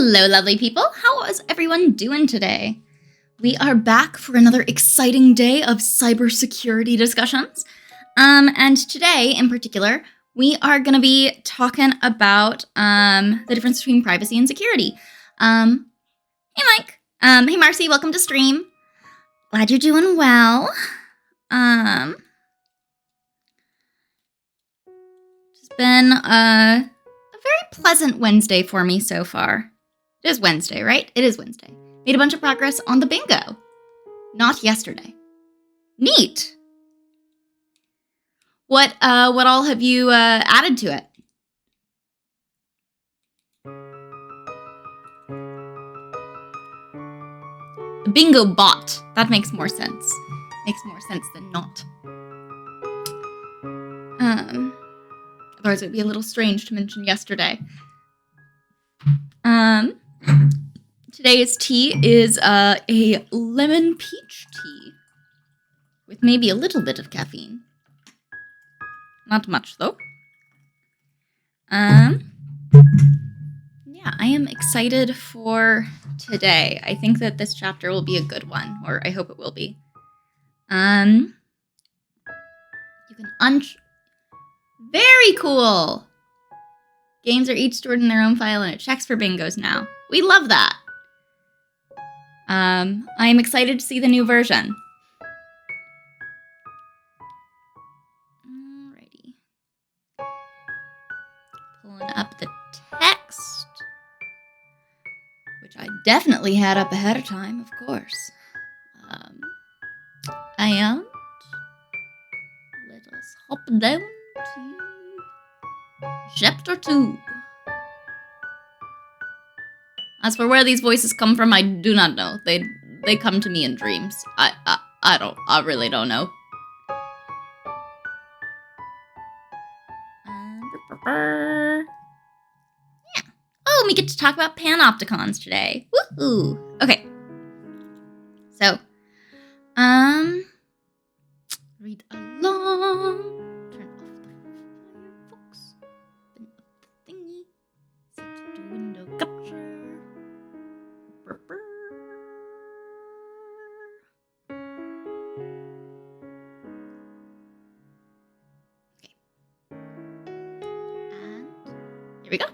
Hello, lovely people. How is everyone doing today? We are back for another exciting day of cybersecurity discussions. And today, in particular, we are going to be talking about the difference between privacy and security. Hey, Mike. Hey, Marcy. Welcome to stream. Glad you're doing well. It's been a very pleasant Wednesday for me so far. It is Wednesday, right? It is Wednesday. Made a bunch of progress on the bingo. Not yesterday. Neat. What all have you added to it? The bingo bot. That makes more sense. Makes more sense than not. Otherwise it would be a little strange to mention yesterday. Today's tea is a lemon peach tea with maybe a little bit of caffeine. Not much though. Yeah, I am excited for today. I think that this chapter will be a good one, or I hope it will be. You can very cool. Games are each stored in their own file and it checks for bingos now. We love that. I am excited to see the new version. Alrighty. Pulling up the text, which I definitely had up ahead of time, of course. And let us hop down to Chapter 2. As for where these voices come from, I do not know. They come to me in dreams. I really don't know. Yeah. Oh, we get to talk about panopticons today. Woohoo! Okay. So, read along. Turn off the Firefox. Open up the thingy. Set to window capture. Okay. And here we go.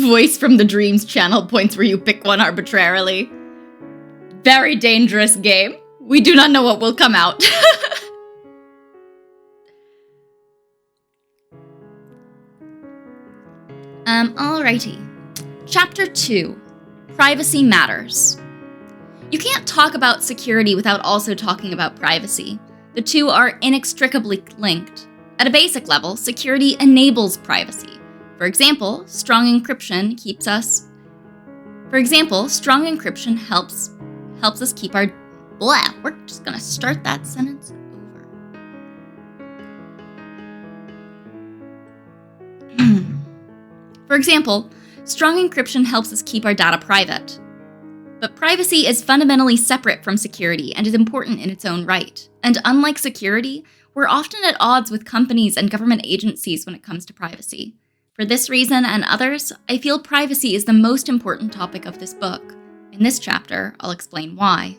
Voice from the Dreams channel points where you pick one arbitrarily. Very dangerous game. We do not know what will come out. Alrighty. Chapter 2. Privacy Matters. You can't talk about security without also talking about privacy. The two are inextricably linked. At a basic level, security enables privacy. For example, strong encryption helps us keep our blah. We're just gonna start that sentence over. For example, strong encryption helps us keep our data private. But privacy is fundamentally separate from security and is important in its own right. And unlike security, we're often at odds with companies and government agencies when it comes to privacy. For this reason and others, I feel privacy is the most important topic of this book. In this chapter, I'll explain why.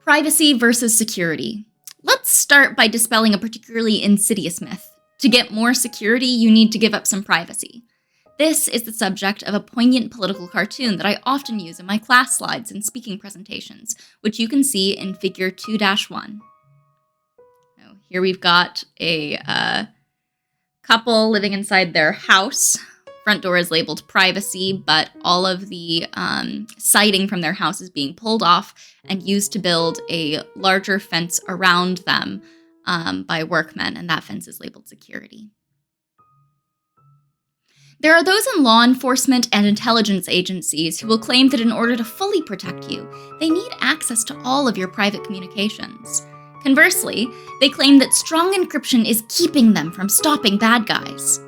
Privacy versus security. Let's start by dispelling a particularly insidious myth. To get more security, you need to give up some privacy. This is the subject of a poignant political cartoon that I often use in my class slides and speaking presentations, which you can see in Figure 2-1. Now, here we've got a couple living inside their house. Front door is labeled privacy, but all of the siding from their house is being pulled off and used to build a larger fence around them by workmen, and that fence is labeled security. There are those in law enforcement and intelligence agencies who will claim that in order to fully protect you, they need access to all of your private communications. Conversely, they claim that strong encryption is keeping them from stopping bad guys.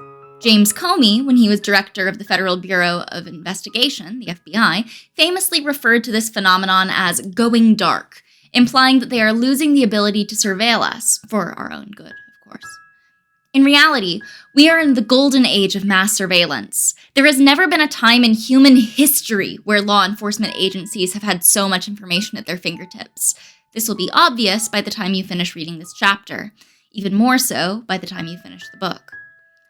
James Comey, when he was director of the Federal Bureau of Investigation, the FBI, famously referred to this phenomenon as going dark, implying that they are losing the ability to surveil us, for our own good, of course. In reality, we are in the golden age of mass surveillance. There has never been a time in human history where law enforcement agencies have had so much information at their fingertips. This will be obvious by the time you finish reading this chapter, even more so by the time you finish the book.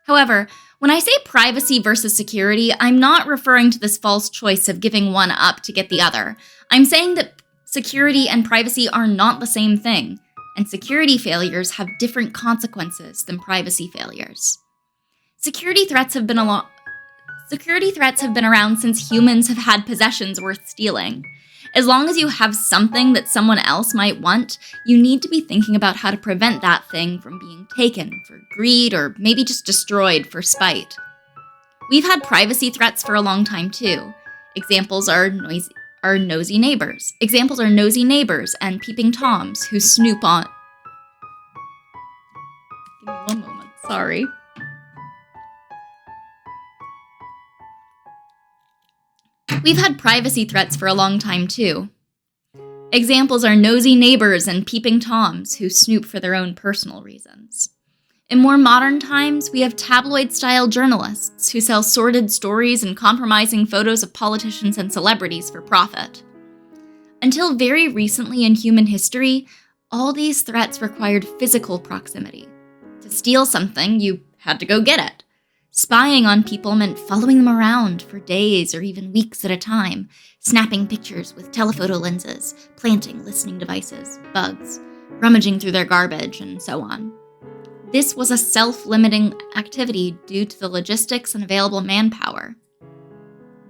However, when I say privacy versus security, I'm not referring to this false choice of giving one up to get the other. I'm saying that security and privacy are not the same thing, and security failures have different consequences than privacy failures. Security threats have been around since humans have had possessions worth stealing. As long as you have something that someone else might want, you need to be thinking about how to prevent that thing from being taken for greed or maybe just destroyed for spite. We've had privacy threats for a long time too. Examples are nosy neighbors. Examples are nosy neighbors and peeping toms who snoop on... Give me one moment, sorry. We've had privacy threats for a long time too. Examples are nosy neighbors and peeping toms who snoop for their own personal reasons. In more modern times, we have tabloid-style journalists who sell sordid stories and compromising photos of politicians and celebrities for profit. Until very recently in human history, all these threats required physical proximity. To steal something, you had to go get it. Spying on people meant following them around for days or even weeks at a time, snapping pictures with telephoto lenses, planting listening devices, bugs, rummaging through their garbage, and so on. This was a self-limiting activity due to the logistics and available manpower.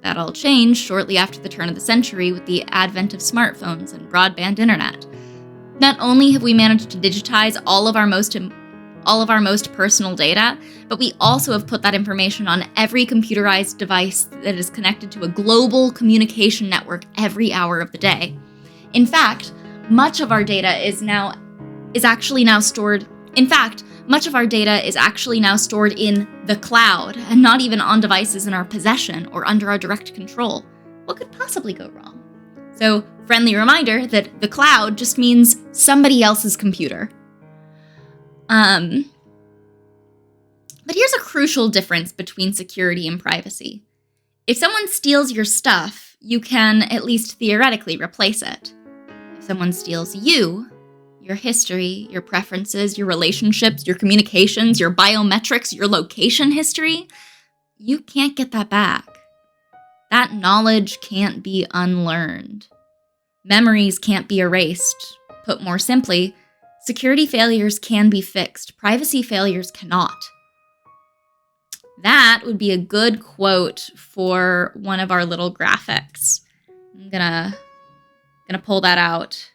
That all changed shortly after the turn of the century with the advent of smartphones and broadband internet. Not only have we managed to digitize all of our most personal data, but we also have put that information on every computerized device that is connected to a global communication network every hour of the day. In fact, much of our data is actually now stored in the cloud and not even on devices in our possession or under our direct control. What could possibly go wrong? So, friendly reminder that the cloud just means somebody else's computer. But here's a crucial difference between security and privacy. If someone steals your stuff, you can at least theoretically replace it. If someone steals you, your history, your preferences, your relationships, your communications, your biometrics, your location history, you can't get that back. That knowledge can't be unlearned. Memories can't be erased. Put more simply, security failures can be fixed. Privacy failures cannot. That would be a good quote for one of our little graphics. I'm gonna pull that out.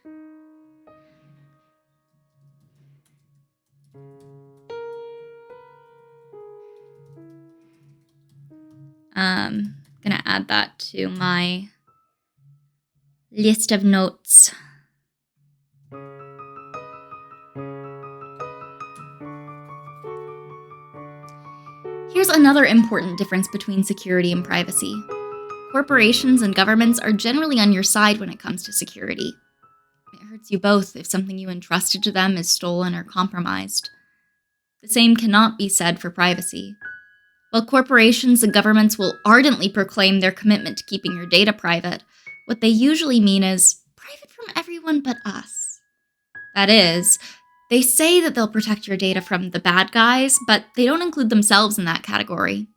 Gonna add that to my list of notes. Here's another important difference between security and privacy. Corporations and governments are generally on your side when it comes to security. It hurts you both if something you entrusted to them is stolen or compromised. The same cannot be said for privacy. While corporations and governments will ardently proclaim their commitment to keeping your data private, what they usually mean is private from everyone but us. That is, they say that they'll protect your data from the bad guys, but they don't include themselves in that category.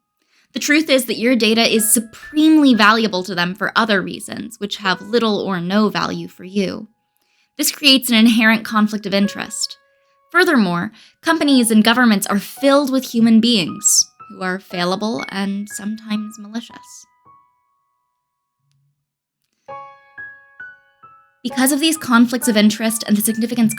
The truth is that your data is supremely valuable to them for other reasons, which have little or no value for you. This creates an inherent conflict of interest. Furthermore, companies and governments are filled with human beings who are fallible and sometimes malicious. Because of these conflicts of interest and the significant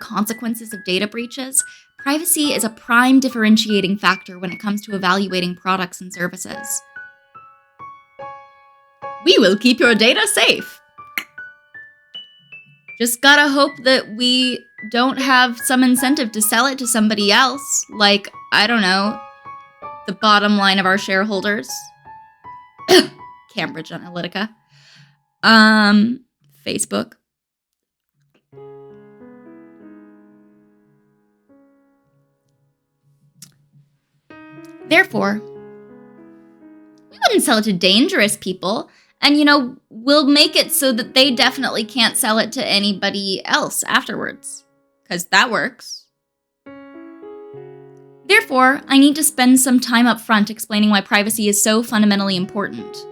consequences of data breaches, privacy is a prime differentiating factor when it comes to evaluating products and services. We will keep your data safe. Just gotta hope that we don't have some incentive to sell it to somebody else, like, I don't know, the bottom line of our shareholders. Cambridge Analytica. Facebook. Therefore, we wouldn't sell it to dangerous people, and, we'll make it so that they definitely can't sell it to anybody else afterwards, because that works. Therefore, I need to spend some time up front explaining why privacy is so fundamentally important.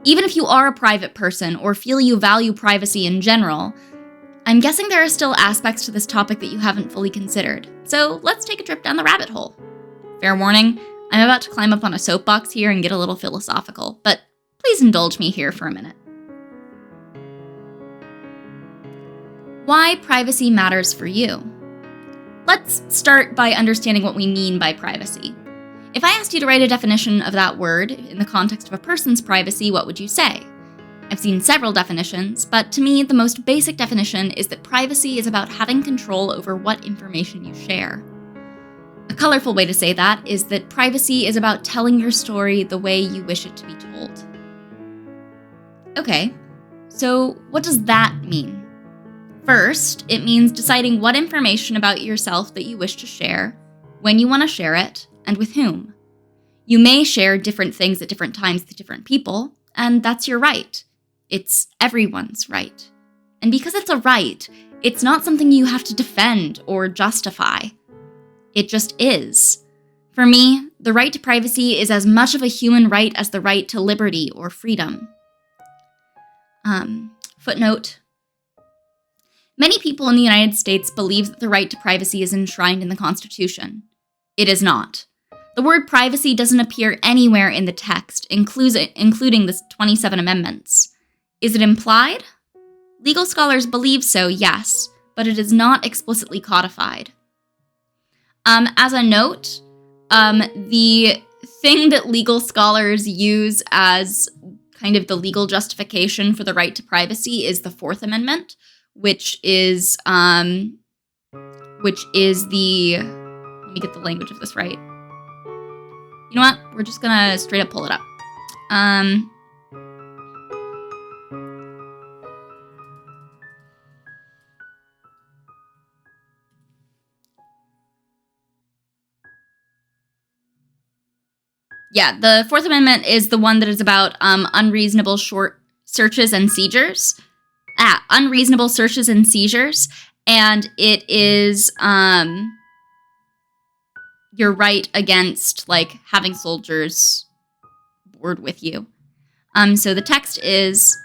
Even if you are a private person or feel you value privacy in general, I'm guessing there are still aspects to this topic that you haven't fully considered. So let's take a trip down the rabbit hole. Fair warning, I'm about to climb up on a soapbox here and get a little philosophical, but please indulge me here for a minute. Why privacy matters for you. Let's start by understanding what we mean by privacy. If I asked you to write a definition of that word in the context of a person's privacy, what would you say? I've seen several definitions, but to me, the most basic definition is that privacy is about having control over what information you share. A colorful way to say that is that privacy is about telling your story the way you wish it to be told. Okay, so what does that mean? First, it means deciding what information about yourself that you wish to share, when you want to share it, and with whom. You may share different things at different times with different people, and that's your right. It's everyone's right. And because it's a right, it's not something you have to defend or justify. It just is. For me, the right to privacy is as much of a human right as the right to liberty or freedom. Footnote. Many people in the United States believe that the right to privacy is enshrined in the Constitution. It is not. The word privacy doesn't appear anywhere in the text, including the 27 amendments. Is it implied? Legal scholars believe so, yes, but it is not explicitly codified. As a note, the thing that legal scholars use as kind of the legal justification for the right to privacy is the Fourth Amendment, which is the, let me get the language of this right. You know what? We're just gonna straight up pull it up. Yeah, the Fourth Amendment is the one that is about unreasonable short searches and seizures. Unreasonable searches and seizures, and it is your right against having soldiers board with you. So the text is,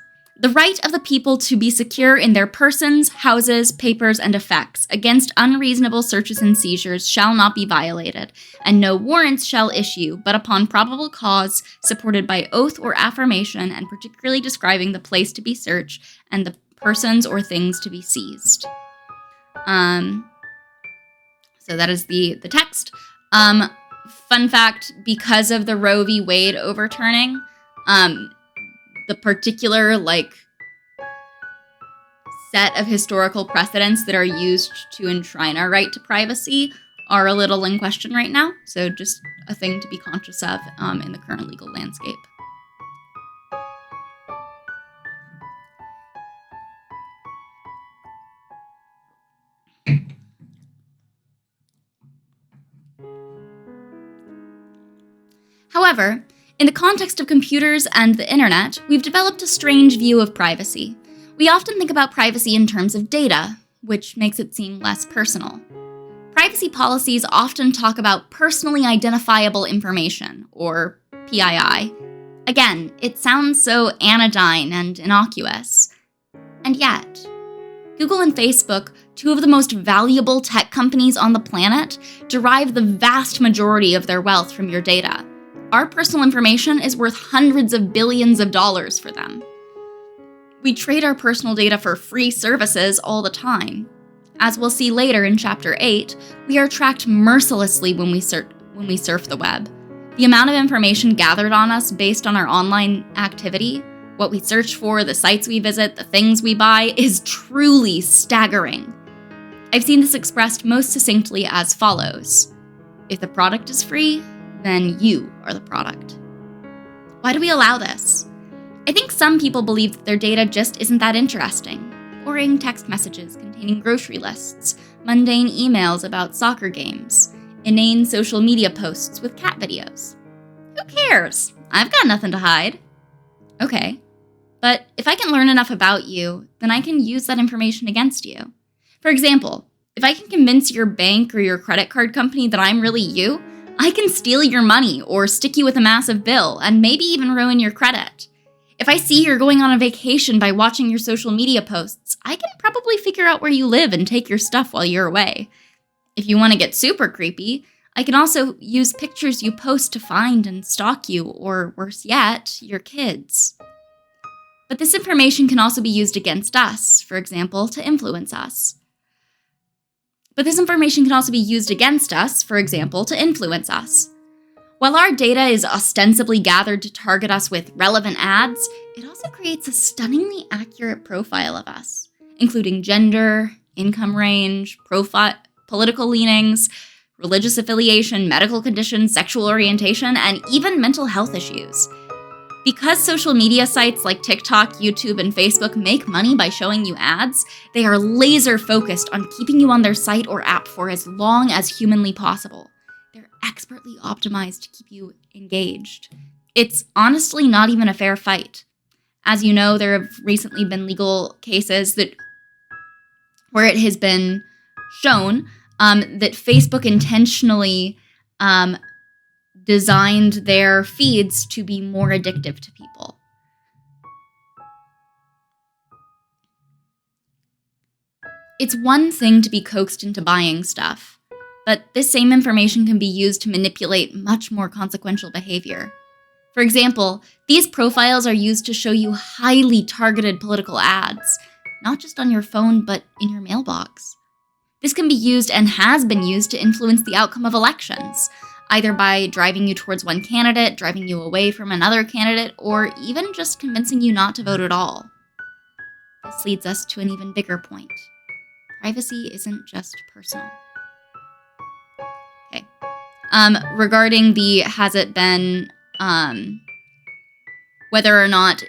the right of the people to be secure in their persons, houses, papers, and effects against unreasonable searches and seizures shall not be violated, and no warrants shall issue, but upon probable cause, supported by oath or affirmation, and particularly describing the place to be searched and the persons or things to be seized. So that is the text. Fun fact, because of the Roe v. Wade overturning, the particular set of historical precedents that are used to enshrine our right to privacy are a little in question right now. So just a thing to be conscious of in the current legal landscape. However, in the context of computers and the internet, we've developed a strange view of privacy. We often think about privacy in terms of data, which makes it seem less personal. Privacy policies often talk about personally identifiable information, or PII. Again, it sounds so anodyne and innocuous. And yet, Google and Facebook, two of the most valuable tech companies on the planet, derive the vast majority of their wealth from your data. Our personal information is worth hundreds of billions of dollars for them. We trade our personal data for free services all the time. As we'll see later in Chapter 8, we are tracked mercilessly when we surf the web. The amount of information gathered on us based on our online activity, what we search for, the sites we visit, the things we buy, is truly staggering. I've seen this expressed most succinctly as follows. If the product is free, then you are the product. Why do we allow this? I think some people believe that their data just isn't that interesting. Boring text messages containing grocery lists, mundane emails about soccer games. inane social media posts with cat videos. Who cares? I've got nothing to hide. Okay, but if I can learn enough about you, then I can use that information against you. For example, if I can convince your bank or your credit card company that I'm really you, I can steal your money or stick you with a massive bill and maybe even ruin your credit. If I see you're going on a vacation by watching your social media posts, I can probably figure out where you live and take your stuff while you're away. If you want to get super creepy, I can also use pictures you post to find and stalk you, or worse yet, your kids. But this information can also be used against us, for example, to influence us. While our data is ostensibly gathered to target us with relevant ads, it also creates a stunningly accurate profile of us, including gender, income range, political leanings, religious affiliation, medical conditions, sexual orientation, and even mental health issues. Because social media sites like TikTok, YouTube, and Facebook make money by showing you ads, they are laser focused on keeping you on their site or app for as long as humanly possible. They're expertly optimized to keep you engaged. It's honestly not even a fair fight. As you know, there have recently been legal cases where it has been shown that Facebook intentionally designed their feeds to be more addictive to people. It's one thing to be coaxed into buying stuff, but this same information can be used to manipulate much more consequential behavior. For example, these profiles are used to show you highly targeted political ads, not just on your phone, but in your mailbox. This can be used and has been used to influence the outcome of elections, either by driving you towards one candidate, driving you away from another candidate, or even just convincing you not to vote at all. This leads us to an even bigger point. Privacy isn't just personal. Okay. Regarding the has it been, whether or not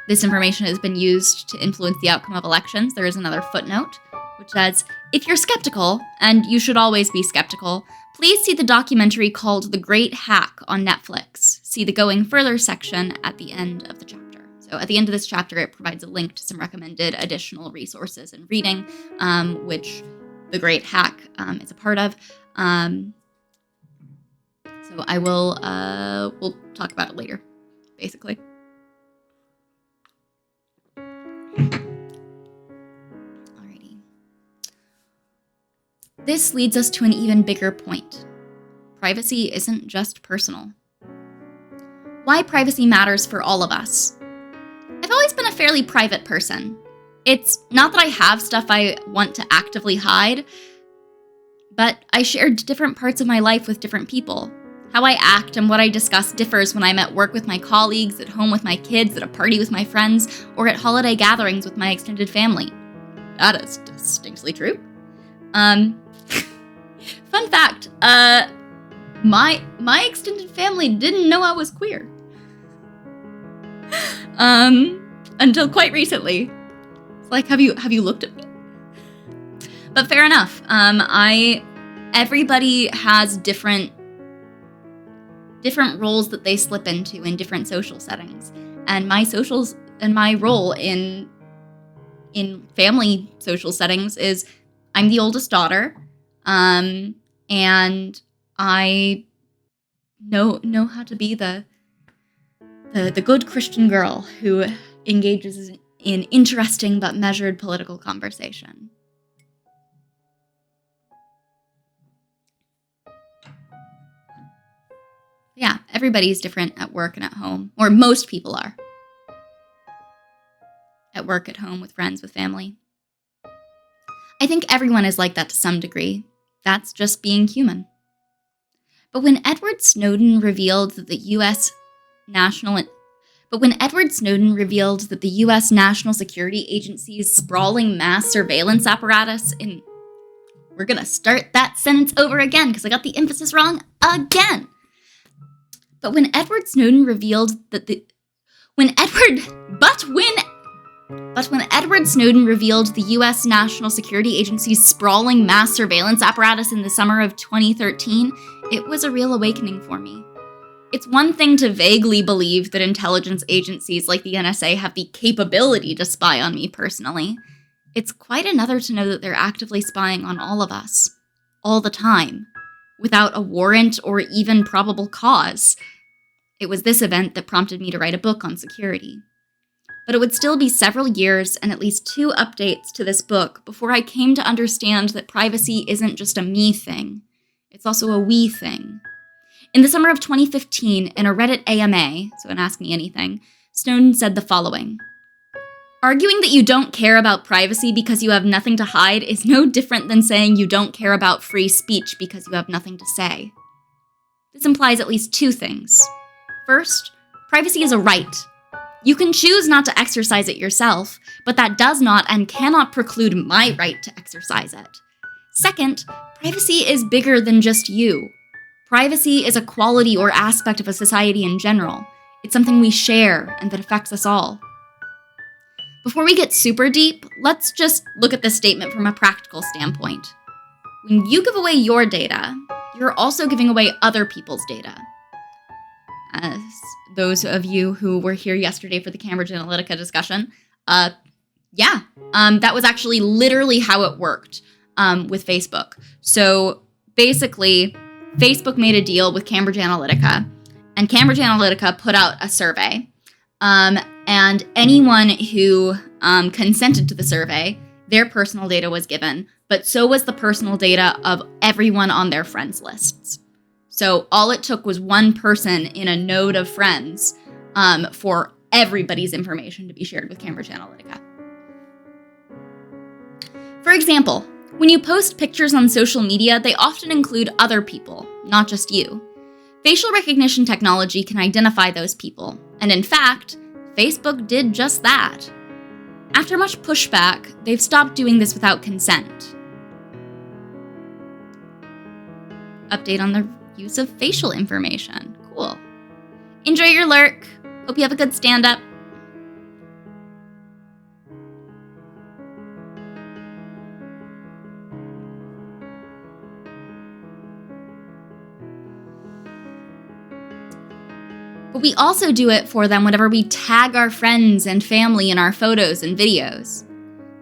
this information has been used to influence the outcome of elections, there is another footnote, which says, if you're skeptical, and you should always be skeptical, please see the documentary called The Great Hack on Netflix. See the Going Further section at the end of the chapter. So at the end of this chapter, it provides a link to some recommended additional resources and reading, which The Great Hack is a part of. So I will, we'll talk about it later, basically. Alrighty. This leads us to an even bigger point. Privacy isn't just personal. Why privacy matters for all of us. I've always been a fairly private person. It's not that I have stuff I want to actively hide, but I shared different parts of my life with different people. How I act and what I discuss differs when I'm at work with my colleagues, at home with my kids, at a party with my friends, or at holiday gatherings with my extended family. That is distinctly true. Fun fact, my extended family didn't know I was queer. Until quite recently. It's like, have you looked at me? But fair enough. Everybody has different roles that they slip into in different social settings. And my socials and my role in family social settings is I'm the oldest daughter. And I know how to be the good Christian girl who engages in interesting but measured political conversation. Yeah, everybody's different at work and at home, or most people are. At work, at home, with friends, with family. I think everyone is like that to some degree. That's just being human. But when Edward Snowden revealed that the U.S. National Security Agency's sprawling mass surveillance apparatus we're gonna start that sentence over again because I got the emphasis wrong again. But when Edward Snowden revealed that when But when Edward Snowden revealed the US National Security Agency's sprawling mass surveillance apparatus in the summer of 2013, it was a real awakening for me. It's one thing to vaguely believe that intelligence agencies like the NSA have the capability to spy on me personally. It's quite another to know that they're actively spying on all of us, all the time, without a warrant or even probable cause. It was this event that prompted me to write a book on security. But it would still be several years and at least 2 updates to this book before I came to understand that privacy isn't just a me thing. It's also a we thing. In the summer of 2015, in a Reddit AMA, so an Ask Me Anything, Snowden said the following: "Arguing that you don't care about privacy because you have nothing to hide is no different than saying you don't care about free speech because you have nothing to say." This implies at least 2 things. First, privacy is a right. You can choose not to exercise it yourself, but that does not and cannot preclude my right to exercise it. Second, privacy is bigger than just you. Privacy is a quality or aspect of a society in general. It's something we share and that affects us all. Before we get super deep, let's just look at this statement from a practical standpoint. When you give away your data, you're also giving away other people's data. As those of you who were here yesterday for the Cambridge Analytica discussion, that was actually literally how it worked with Facebook. So basically, Facebook made a deal with Cambridge Analytica, and Cambridge Analytica put out a survey, and anyone who consented to the survey, their personal data was given, but so was the personal data of everyone on their friends lists. So all it took was one person in a node of friends for everybody's information to be shared with Cambridge Analytica. For example, when you post pictures on social media, they often include other people, not just you. Facial recognition technology can identify those people, and in fact, Facebook did just that. After much pushback, they've stopped doing this without consent. Update on the use of facial information. Cool. Enjoy your lurk. Hope you have a good stand-up. But we also do it for them whenever we tag our friends and family in our photos and videos.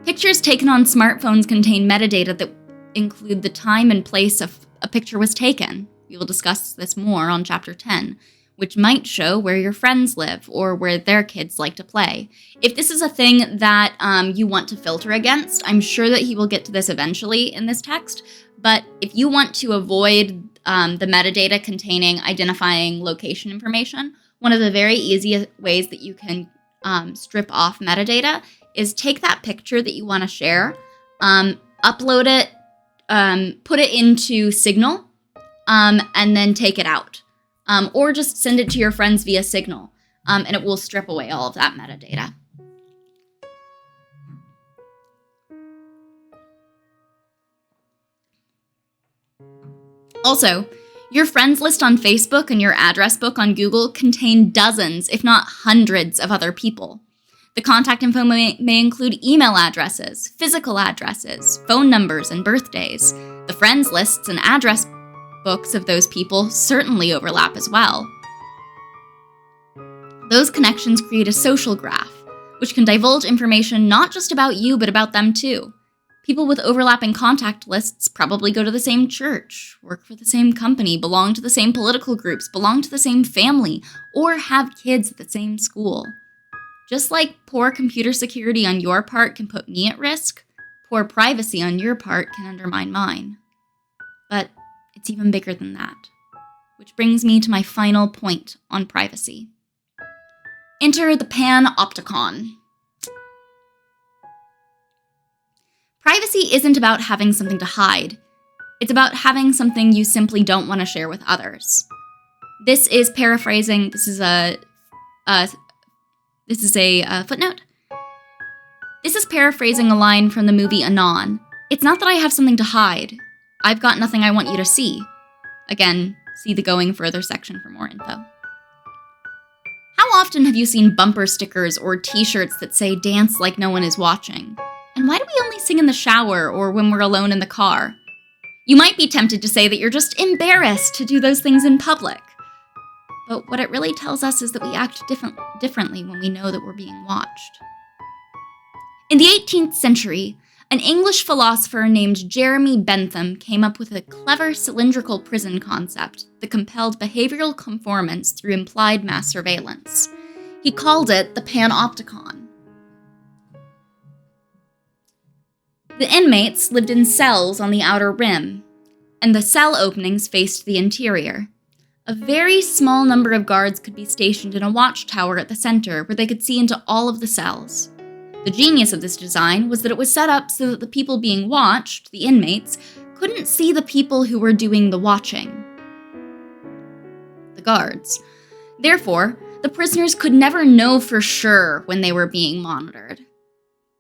Pictures taken on smartphones contain metadata that include the time and place a picture was taken. We will discuss this more on Chapter 10, which might show where your friends live or where their kids like to play. If this is a thing that you want to filter against, I'm sure that he will get to this eventually in this text, but if you want to avoid the metadata containing identifying location information, one of the very easiest ways that you can strip off metadata is take that picture that you want to share, upload it, put it into Signal, and then take it out. Or just send it to your friends via Signal, and it will strip away all of that metadata. Also, your friends list on Facebook and your address book on Google contain dozens, if not hundreds, of other people. The contact info may include email addresses, physical addresses, phone numbers, and birthdays. The friends lists and address books of those people certainly overlap as well. Those connections create a social graph, which can divulge information not just about you, but about them too. People with overlapping contact lists probably go to the same church, work for the same company, belong to the same political groups, belong to the same family, or have kids at the same school. Just like poor computer security on your part can put me at risk, poor privacy on your part can undermine mine. But it's even bigger than that. Which brings me to my final point on privacy. Enter the panopticon. Privacy isn't about having something to hide. It's about having something you simply don't want to share with others. This is paraphrasing. This is a footnote. This is paraphrasing a line from the movie Anon. It's not that I have something to hide. I've got nothing I want you to see. Again, see the Going Further section for more info. How often have you seen bumper stickers or t-shirts that say "Dance like no one is watching"? And why do we only sing in the shower or when we're alone in the car? You might be tempted to say that you're just embarrassed to do those things in public. But what it really tells us is that we act differently when we know that we're being watched. In the 18th century, an English philosopher named Jeremy Bentham came up with a clever cylindrical prison concept that compelled behavioral conformance through implied mass surveillance. He called it the panopticon. The inmates lived in cells on the outer rim, and the cell openings faced the interior. A very small number of guards could be stationed in a watchtower at the center where they could see into all of the cells. The genius of this design was that it was set up so that the people being watched, the inmates, couldn't see the people who were doing the watching, the guards. Therefore, the prisoners could never know for sure when they were being monitored.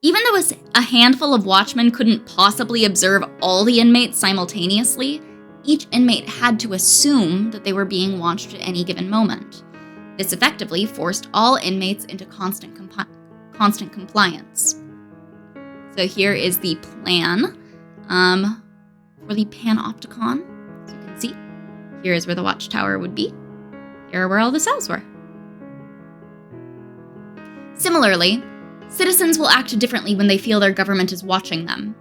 Even though a handful of watchmen couldn't possibly observe all the inmates simultaneously, each inmate had to assume that they were being watched at any given moment. This effectively forced all inmates into constant compliance. So here is the plan for the panopticon. As you can see, here is where the watchtower would be. Here are where all the cells were. Similarly, citizens will act differently when they feel their government is watching them.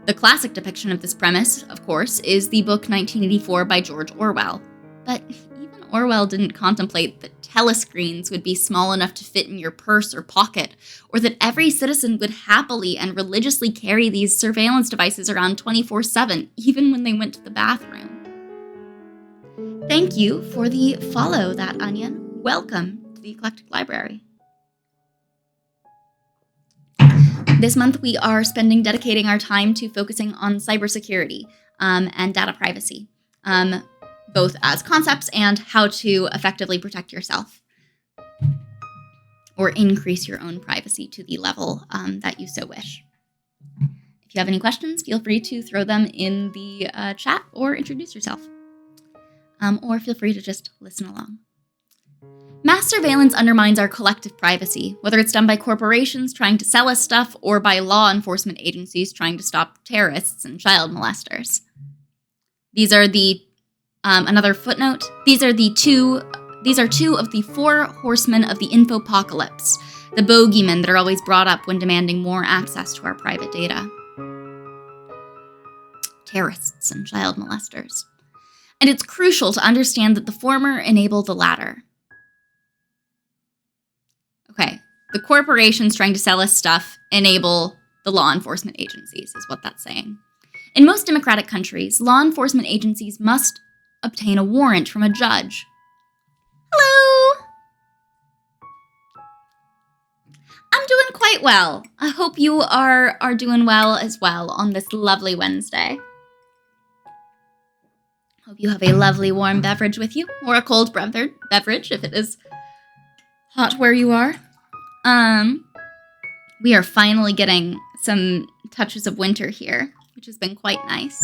The classic depiction of this premise, of course, is the book 1984 by George Orwell. But even Orwell didn't contemplate that telescreens would be small enough to fit in your purse or pocket, or that every citizen would happily and religiously carry these surveillance devices around 24/7, even when they went to the bathroom. Thank you for the follow, That Onion. Welcome to the Eclectic Library. This month, we are dedicating our time to focusing on cybersecurity and data privacy, both as concepts and how to effectively protect yourself or increase your own privacy to the level that you so wish. If you have any questions, feel free to throw them in the chat or introduce yourself, or feel free to just listen along. Mass surveillance undermines our collective privacy, whether it's done by corporations trying to sell us stuff or by law enforcement agencies trying to stop terrorists and child molesters. These are another footnote. These are two of the four horsemen of the infopocalypse, the bogeymen that are always brought up when demanding more access to our private data. Terrorists and child molesters. And it's crucial to understand that the former enable the latter. Okay, the corporations trying to sell us stuff enable the law enforcement agencies, is what that's saying. In most democratic countries, law enforcement agencies must obtain a warrant from a judge. Hello! I'm doing quite well. I hope you are doing well as well on this lovely Wednesday. Hope you have a lovely warm beverage with you, or a cold beverage if it is hot where you are. We are finally getting some touches of winter here, which has been quite nice.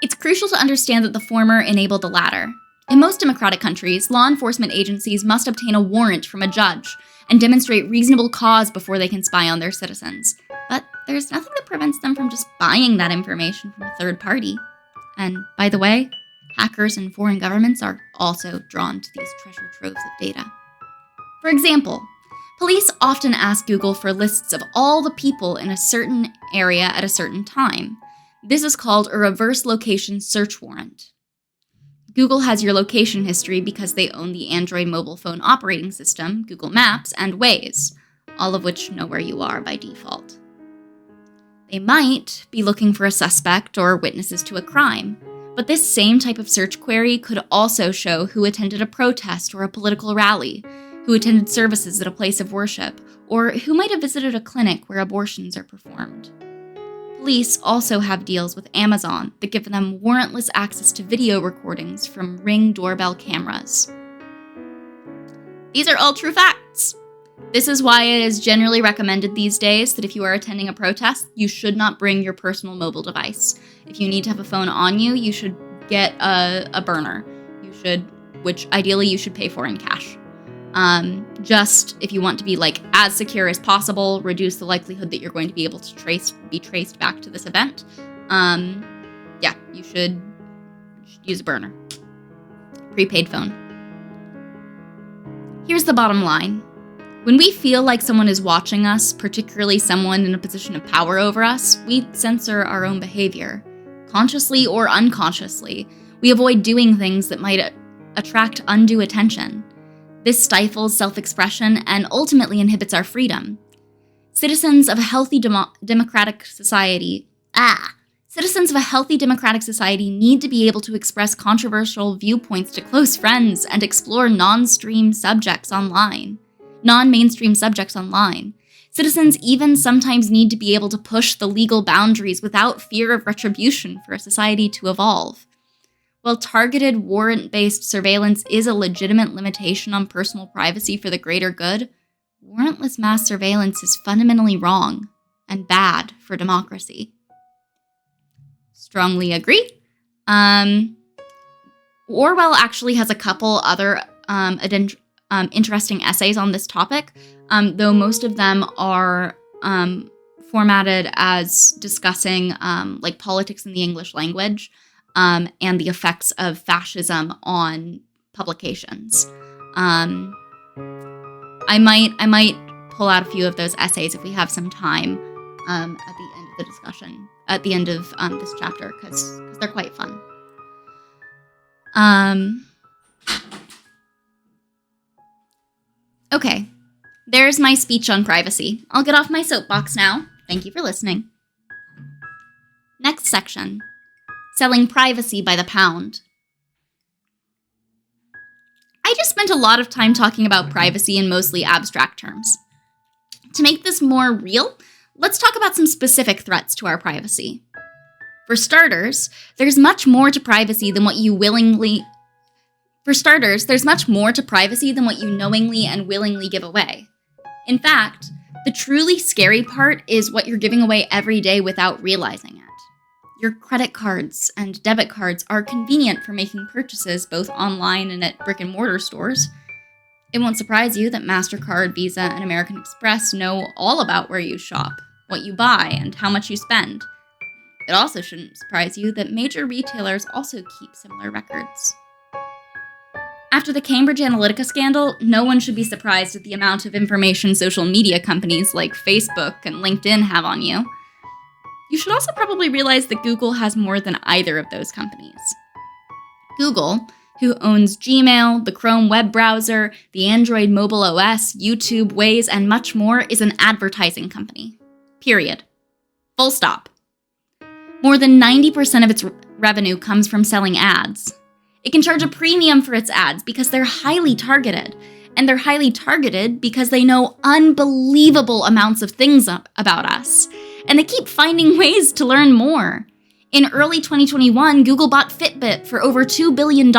It's crucial to understand that the former enable the latter. In most democratic countries, law enforcement agencies must obtain a warrant from a judge and demonstrate reasonable cause before they can spy on their citizens. But there's nothing that prevents them from just buying that information from a third party. And by the way, hackers and foreign governments are also drawn to these treasure troves of data. For example, police often ask Google for lists of all the people in a certain area at a certain time. This is called a reverse location search warrant. Google has your location history because they own the Android mobile phone operating system, Google Maps, and Waze, all of which know where you are by default. They might be looking for a suspect or witnesses to a crime, but this same type of search query could also show who attended a protest or a political rally, who attended services at a place of worship, or who might have visited a clinic where abortions are performed. Police also have deals with Amazon that give them warrantless access to video recordings from Ring doorbell cameras. These are all true facts. This is why it is generally recommended these days that if you are attending a protest, you should not bring your personal mobile device. If you need to have a phone on you, you should get a burner. You should which ideally you should pay for in cash. Just if you want to be like as secure as possible, reduce the likelihood that you're going to be able to be traced back to this event. Yeah, you should use a burner. Prepaid phone. Here's the bottom line. When we feel like someone is watching us, particularly someone in a position of power over us, we censor our own behavior. Consciously or unconsciously, we avoid doing things that might attract undue attention. This stifles self-expression and ultimately inhibits our freedom. Citizens of a healthy democratic society need to be able to express controversial viewpoints to close friends and explore non-mainstream subjects online. Citizens even sometimes need to be able to push the legal boundaries without fear of retribution for a society to evolve. While targeted warrant-based surveillance is a legitimate limitation on personal privacy for the greater good, warrantless mass surveillance is fundamentally wrong and bad for democracy. Strongly agree. Orwell actually has a couple other interesting essays on this topic, though most of them are formatted as discussing like politics in the English language and the effects of fascism on publications. I might pull out a few of those essays if we have some time at the end of the discussion, at the end of this chapter, because they're quite fun. Okay, there's my speech on privacy. I'll get off my soapbox now. Thank you for listening. Next section, selling privacy by the pound. I just spent a lot of time talking about privacy in mostly abstract terms. To make this more real, let's talk about some specific threats to our privacy. For starters, there's much more to privacy than what you knowingly and willingly give away. In fact, the truly scary part is what you're giving away every day without realizing it. Your credit cards and debit cards are convenient for making purchases both online and at brick-and-mortar stores. It won't surprise you that MasterCard, Visa, and American Express know all about where you shop, what you buy, and how much you spend. It also shouldn't surprise you that major retailers also keep similar records. After the Cambridge Analytica scandal, no one should be surprised at the amount of information social media companies like Facebook and LinkedIn have on you. You should also probably realize that Google has more than either of those companies. Google, who owns Gmail, the Chrome web browser, the Android mobile OS, YouTube, Waze, and much more, is an advertising company. Period. Full stop. More than 90% of its revenue comes from selling ads. It can charge a premium for its ads because they're highly targeted. And they're highly targeted because they know unbelievable amounts of things about us. And they keep finding ways to learn more. In early 2021, Google bought Fitbit for over $2 billion.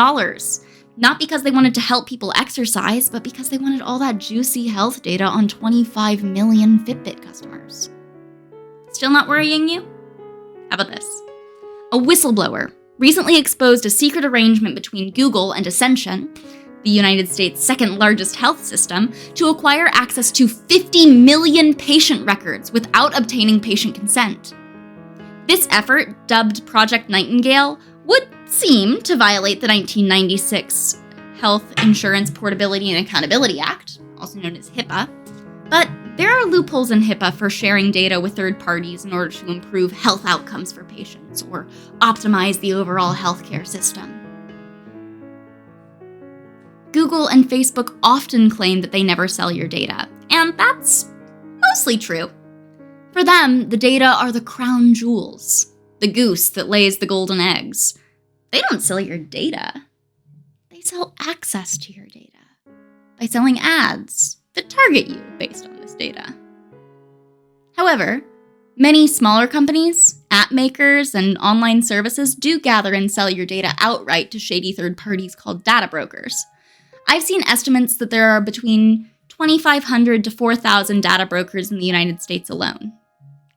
Not because they wanted to help people exercise, but because they wanted all that juicy health data on 25 million Fitbit customers. Still not worrying you? How about this? A whistleblower recently exposed a secret arrangement between Google and Ascension, the United States' second largest health system, to acquire access to 50 million patient records without obtaining patient consent. This effort, dubbed Project Nightingale, would seem to violate the 1996 Health Insurance Portability and Accountability Act, also known as HIPAA, but there are loopholes in HIPAA for sharing data with third parties in order to improve health outcomes for patients or optimize the overall healthcare system. Google and Facebook often claim that they never sell your data, and that's mostly true. For them, the data are the crown jewels, the goose that lays the golden eggs. They don't sell your data. They sell access to your data by selling ads that target you based on this data. However, many smaller companies, app makers, and online services do gather and sell your data outright to shady third parties called data brokers. I've seen estimates that there are between 2,500 to 4,000 data brokers in the United States alone.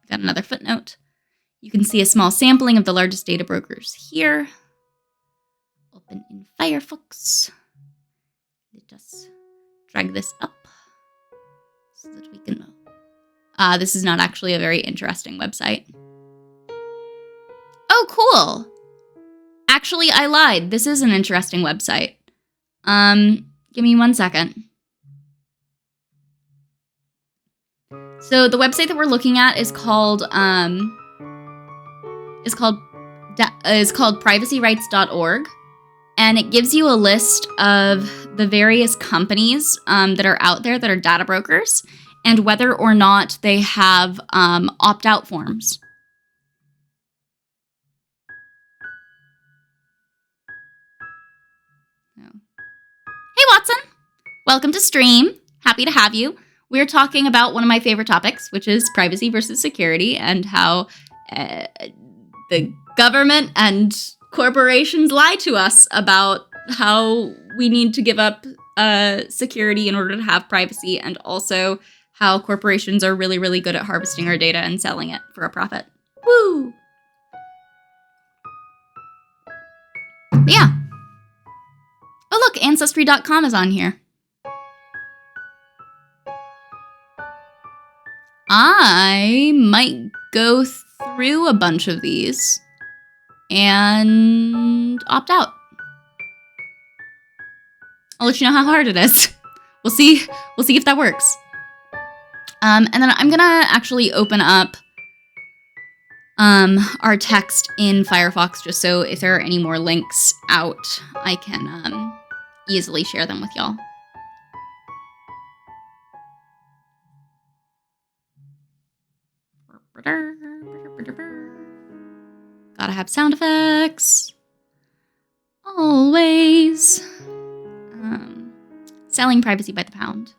Got another footnote. You can see a small sampling of the largest data brokers here. Open in Firefox. us drag this up so that we can... this is not actually a very interesting website. Oh, cool. Actually, I lied. This is an interesting website. Give me 1 second. So the website that we're looking at is called privacyrights.org, and it gives you a list of the various companies that are out there that are data brokers and whether or not they have opt-out forms. Hey, Watson. Welcome to stream. Happy to have you. We're talking about one of my favorite topics, which is privacy versus security, and how the government and corporations lie to us about how we need to give up security in order to have privacy, and also how corporations are really, really good at harvesting our data and selling it for a profit. Woo! Yeah. Oh, look, Ancestry.com is on here. I might go through a bunch of these and opt out. I'll let you know how hard it is. We'll see if that works. And then I'm gonna actually open up our text in Firefox just so if there are any more links out, I can easily share them with y'all. Gotta have sound effects. Always. Selling privacy by the pound.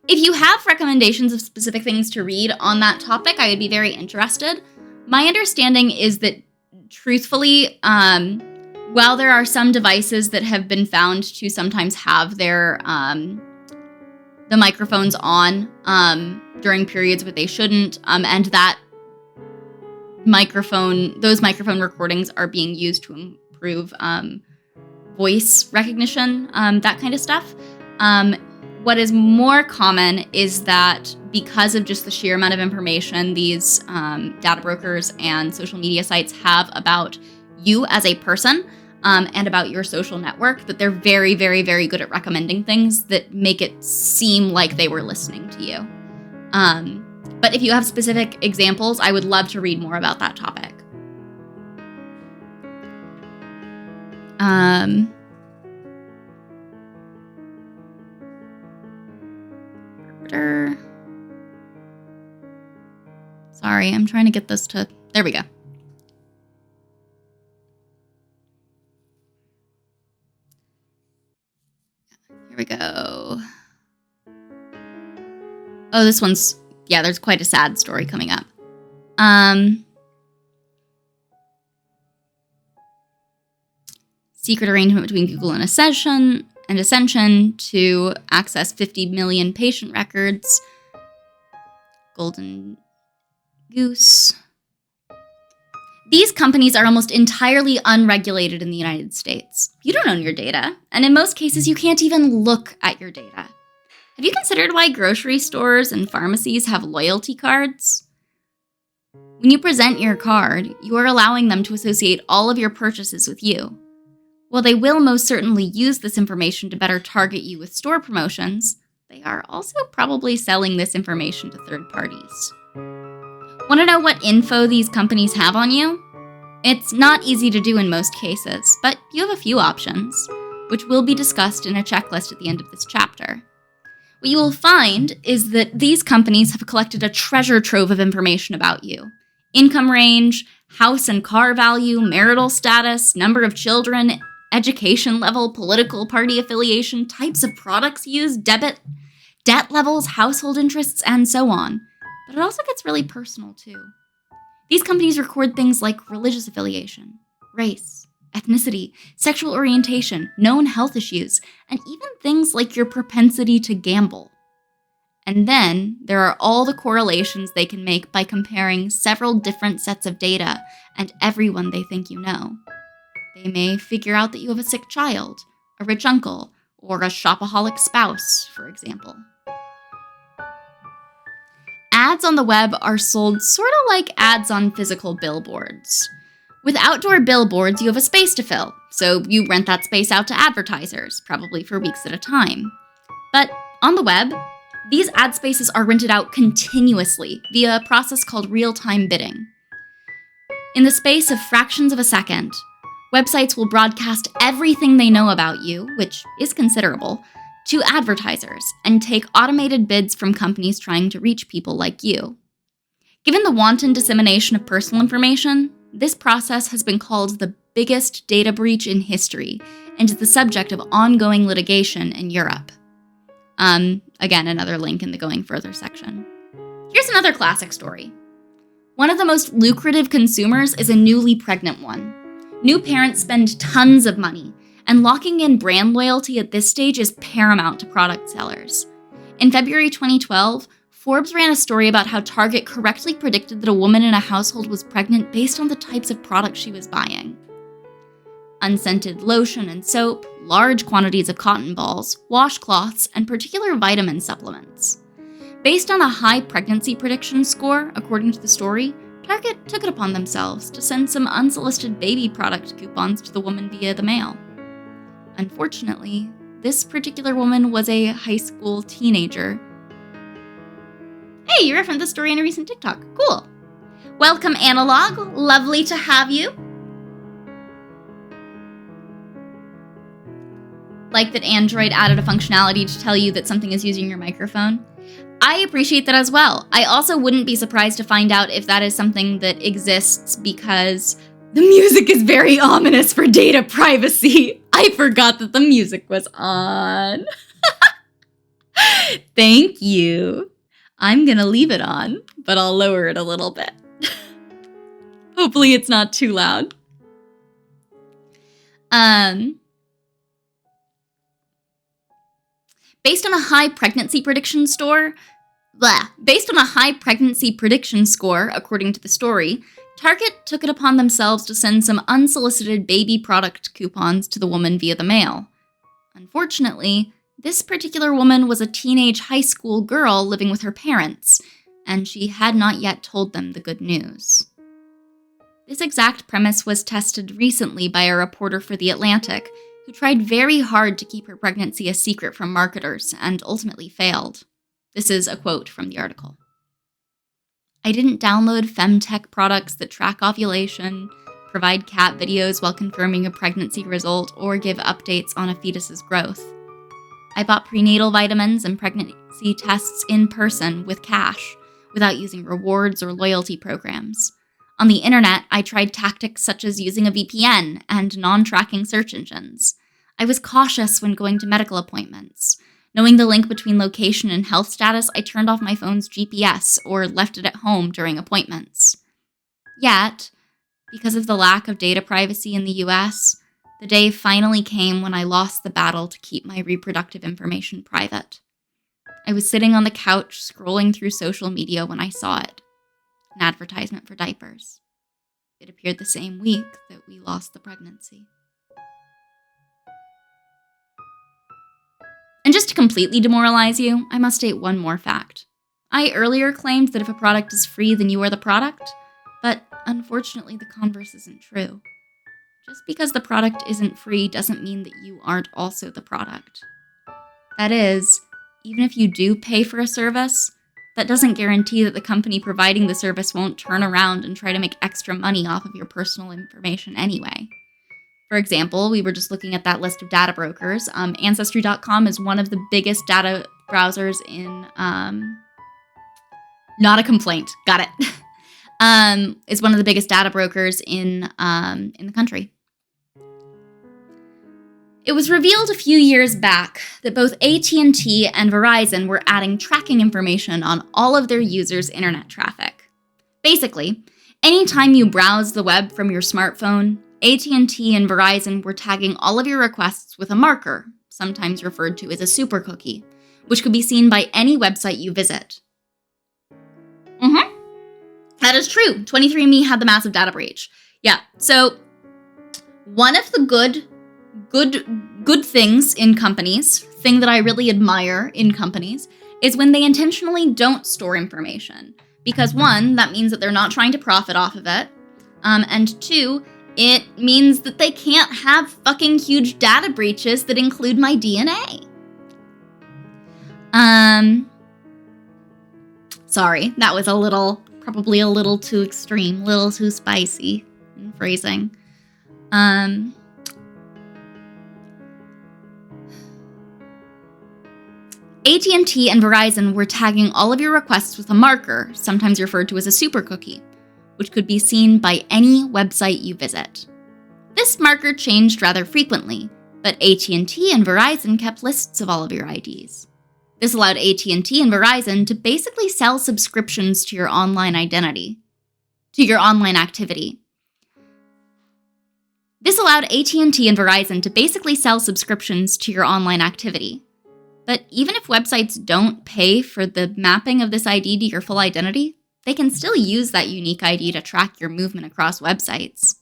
If you have recommendations of specific things to read on that topic, I would be very interested. My understanding is that, truthfully, while there are some devices that have been found to sometimes have their the microphones on during periods where they shouldn't, and that those microphone recordings are being used to improve voice recognition, that kind of stuff. What is more common is that because of just the sheer amount of information these data brokers and social media sites have about you as a person and about your social network, that they're very, very, very good at recommending things that make it seem like they were listening to you. But if you have specific examples, I would love to read more about that topic. Sorry, I'm trying to get this to... There we go. Here we go. Oh, this one's... Yeah, there's quite a sad story coming up. Secret arrangement between Google and Ascension to access 50 million patient records. Golden Goose. These companies are almost entirely unregulated in the United States. You don't own your data, and in most cases, you can't even look at your data. Have you considered why grocery stores and pharmacies have loyalty cards? When you present your card, you are allowing them to associate all of your purchases with you. While they will most certainly use this information to better target you with store promotions, they are also probably selling this information to third parties. Want to know what info these companies have on you? It's not easy to do in most cases, but you have a few options, which will be discussed in a checklist at the end of this chapter. What you will find is that these companies have collected a treasure trove of information about you. Income range, house and car value, marital status, number of children, education level, political party affiliation, types of products used, debt levels, household interests, and so on. But it also gets really personal, too. These companies record things like religious affiliation, race, ethnicity, sexual orientation, known health issues, and even things like your propensity to gamble. And then there are all the correlations they can make by comparing several different sets of data and everyone they think you know. They may figure out that you have a sick child, a rich uncle, or a shopaholic spouse, for example. Ads on the web are sold sort of like ads on physical billboards. With outdoor billboards, you have a space to fill, so you rent that space out to advertisers, probably for weeks at a time. But on the web, these ad spaces are rented out continuously via a process called real-time bidding. In the space of fractions of a second, websites will broadcast everything they know about you, which is considerable, to advertisers and take automated bids from companies trying to reach people like you. Given the wanton dissemination of personal information, this process has been called the biggest data breach in history and is the subject of ongoing litigation in Europe. Again, another link in the Going Further section. Here's another classic story. One of the most lucrative consumers is a newly pregnant one. New parents spend tons of money, and locking in brand loyalty at this stage is paramount to product sellers. In February 2012, Forbes ran a story about how Target correctly predicted that a woman in a household was pregnant based on the types of products she was buying. Unscented lotion and soap, large quantities of cotton balls, washcloths, and particular vitamin supplements. Based on a high pregnancy prediction score, according to the story, Target took it upon themselves to send some unsolicited baby product coupons to the woman via the mail. Unfortunately, this particular woman was a high school teenager. Hey, you referenced this story in a recent TikTok. Cool. Welcome, Analog. Lovely to have you. Like that Android added a functionality to tell you that something is using your microphone. I appreciate that as well. I also wouldn't be surprised to find out if that is something that exists because the music is very ominous for data privacy. I forgot that the music was on. Thank you. I'm gonna leave it on, but I'll lower it a little bit. Hopefully it's not too loud. Based on a high pregnancy prediction score, according to the story, Target took it upon themselves to send some unsolicited baby product coupons to the woman via the mail. Unfortunately, this particular woman was a teenage high school girl living with her parents, and she had not yet told them the good news. This exact premise was tested recently by a reporter for The Atlantic, who tried very hard to keep her pregnancy a secret from marketers and ultimately failed. This is a quote from the article. I didn't download femtech products that track ovulation, provide cat videos while confirming a pregnancy result, or give updates on a fetus's growth. I bought prenatal vitamins and pregnancy tests in person with cash, without using rewards or loyalty programs. On the internet, I tried tactics such as using a VPN and non-tracking search engines. I was cautious when going to medical appointments. Knowing the link between location and health status, I turned off my phone's GPS or left it at home during appointments. Yet, because of the lack of data privacy in the US, the day finally came when I lost the battle to keep my reproductive information private. I was sitting on the couch scrolling through social media when I saw it. An advertisement for diapers. It appeared the same week that we lost the pregnancy. And just to completely demoralize you, I must state one more fact. I earlier claimed that if a product is free, then you are the product, but unfortunately the converse isn't true. Just because the product isn't free doesn't mean that you aren't also the product. That is, even if you do pay for a service, that doesn't guarantee that the company providing the service won't turn around and try to make extra money off of your personal information anyway. For example, we were just looking at that list of data brokers. Ancestry.com is one of the biggest data browsers in, not a complaint, got it. Is one of the biggest data brokers in the country. It was revealed a few years back that both AT&T and Verizon were adding tracking information on all of their users' internet traffic. Basically, anytime you browse the web from your smartphone, AT&T and Verizon were tagging all of your requests with a marker, sometimes referred to as a super cookie, which could be seen by any website you visit. That is true. 23andMe had the massive data breach. Yeah, so one of the good things in companies, thing that I really admire in companies, is when they intentionally don't store information. Because one, that means that they're not trying to profit off of it. And two, it means that they can't have fucking huge data breaches that include my DNA. Sorry, that was probably a little too extreme, a little too spicy in phrasing. AT&T and Verizon were tagging all of your requests with a marker, sometimes referred to as a super cookie, which could be seen by any website you visit. This marker changed rather frequently, but AT&T and Verizon kept lists of all of your IDs. This allowed AT&T and Verizon to basically sell subscriptions to your online activity. But even if websites don't pay for the mapping of this ID to your full identity, they can still use that unique ID to track your movement across websites.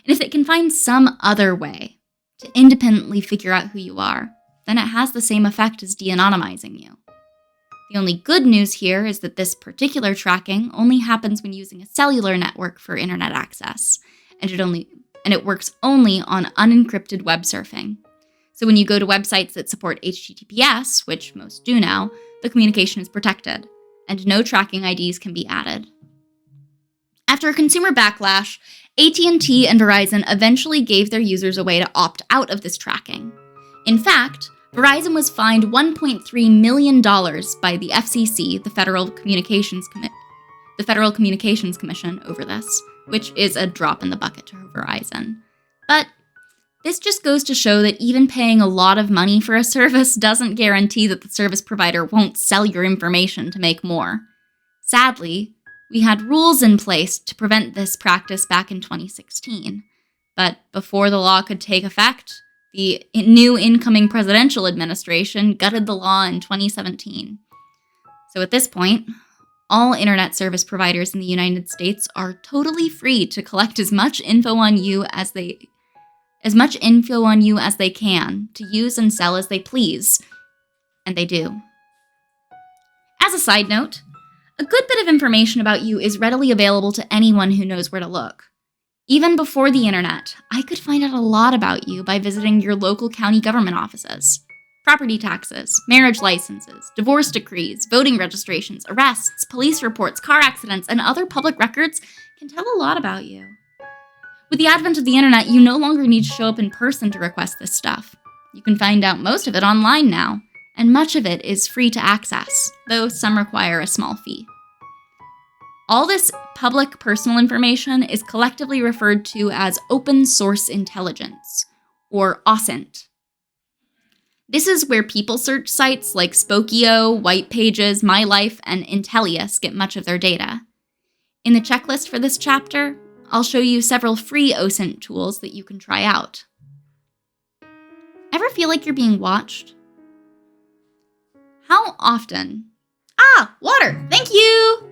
And if they can find some other way to independently figure out who you are, then it has the same effect as de-anonymizing you. The only good news here is that this particular tracking only happens when using a cellular network for internet access, and it works only on unencrypted web surfing. So when you go to websites that support HTTPS, which most do now, the communication is protected, and no tracking IDs can be added. After a consumer backlash, AT&T and Verizon eventually gave their users a way to opt out of this tracking. In fact, Verizon was fined $1.3 million by the FCC, the Federal Communications Commission, over this, which is a drop in the bucket to Verizon. But this just goes to show that even paying a lot of money for a service doesn't guarantee that the service provider won't sell your information to make more. Sadly, we had rules in place to prevent this practice back in 2016. But before the law could take effect, the new incoming presidential administration gutted the law in 2017. So at this point, all internet service providers in the United States are totally free to collect as much info on you as they can to use and sell as they please. And they do. As a side note, a good bit of information about you is readily available to anyone who knows where to look. Even before the internet, I could find out a lot about you by visiting your local county government offices. Property taxes, marriage licenses, divorce decrees, voting registrations, arrests, police reports, car accidents, and other public records can tell a lot about you. With the advent of the internet, you no longer need to show up in person to request this stuff. You can find out most of it online now, and much of it is free to access, though some require a small fee. All this public personal information is collectively referred to as open source intelligence, or OSINT. This is where people search sites like Spokeo, White Pages, My Life, and Intellius get much of their data. In the checklist for this chapter, I'll show you several free OSINT tools that you can try out. Ever feel like you're being watched? How often? Water! Thank you!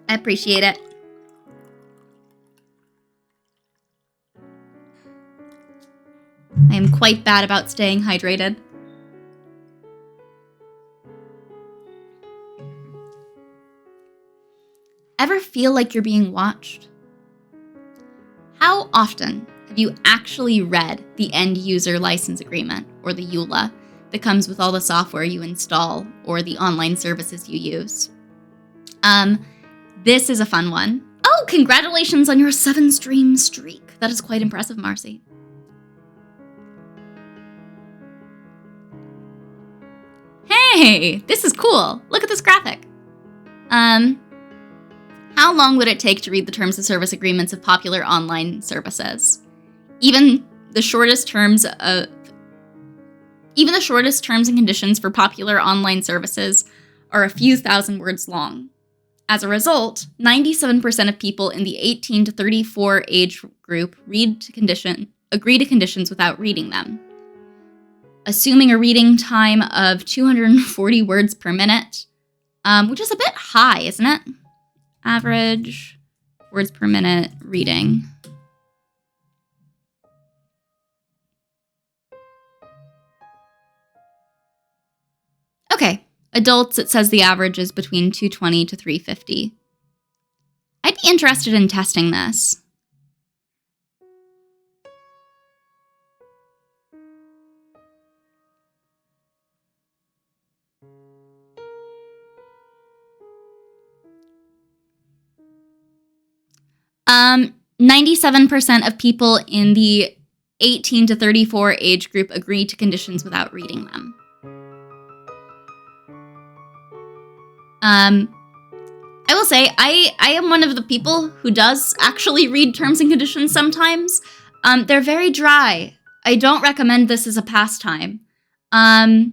I appreciate it. I am quite bad about staying hydrated. Ever feel like you're being watched? How often have you actually read the end user license agreement, or the EULA, that comes with all the software you install or the online services you use? This is a fun one. Oh, congratulations on your 7-stream streak. That is quite impressive, Marcy. Hey, this is cool. Look at this graphic. How long would it take to read the terms of service agreements of popular online services? Even the shortest terms and conditions for popular online services are a few thousand words long. As a result, 97% of people in the 18 to 34 age group read agree to conditions without reading them. Assuming a reading time of 240 words per minute, which is a bit high, isn't it? Average words per minute reading. Okay, adults, it says the average is between 220 to 350. I'd be interested in testing this. Um, 97% of people in the 18 to 34 age group agree to conditions without reading them. I will say, I am one of the people who does actually read terms and conditions sometimes. They're very dry. I don't recommend this as a pastime. I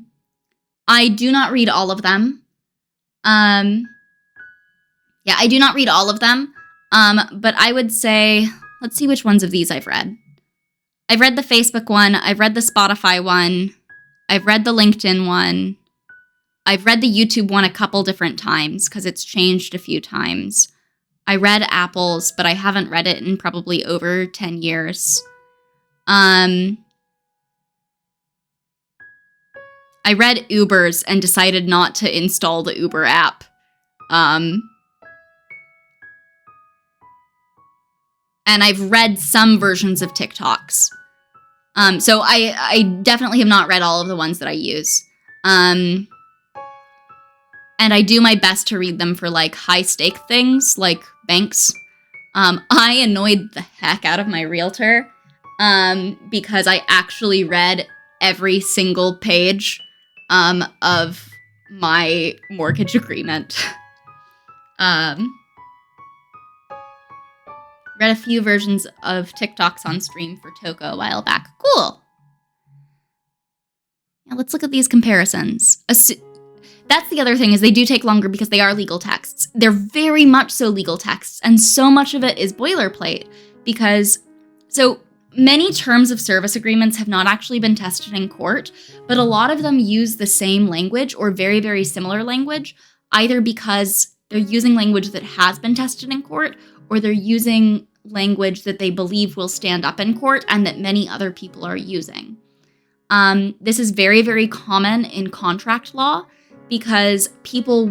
do not read all of them. I do not read all of them. But I would say, let's see which ones of these I've read. I've read the Facebook one. I've read the Spotify one. I've read the LinkedIn one. I've read the YouTube one a couple different times because it's changed a few times. I read Apple's, but I haven't read it in probably over 10 years. I read Uber's and decided not to install the Uber app. And I've read some versions of TikToks. So I definitely have not read all of the ones that I use. And I do my best to read them for like high stake things like banks. I annoyed the heck out of my realtor because I actually read every single page of my mortgage agreement. Read a few versions of TikToks on stream for Toko a while back. Cool. Now let's look at these comparisons. That's the other thing, is they do take longer because they are legal texts. They're very much so legal texts, and so much of it is boilerplate because so many terms of service agreements have not actually been tested in court, but a lot of them use the same language or very, very similar language, either because they're using language that has been tested in court or they're using language that they believe will stand up in court and that many other people are using. This is very, very common in contract law because people,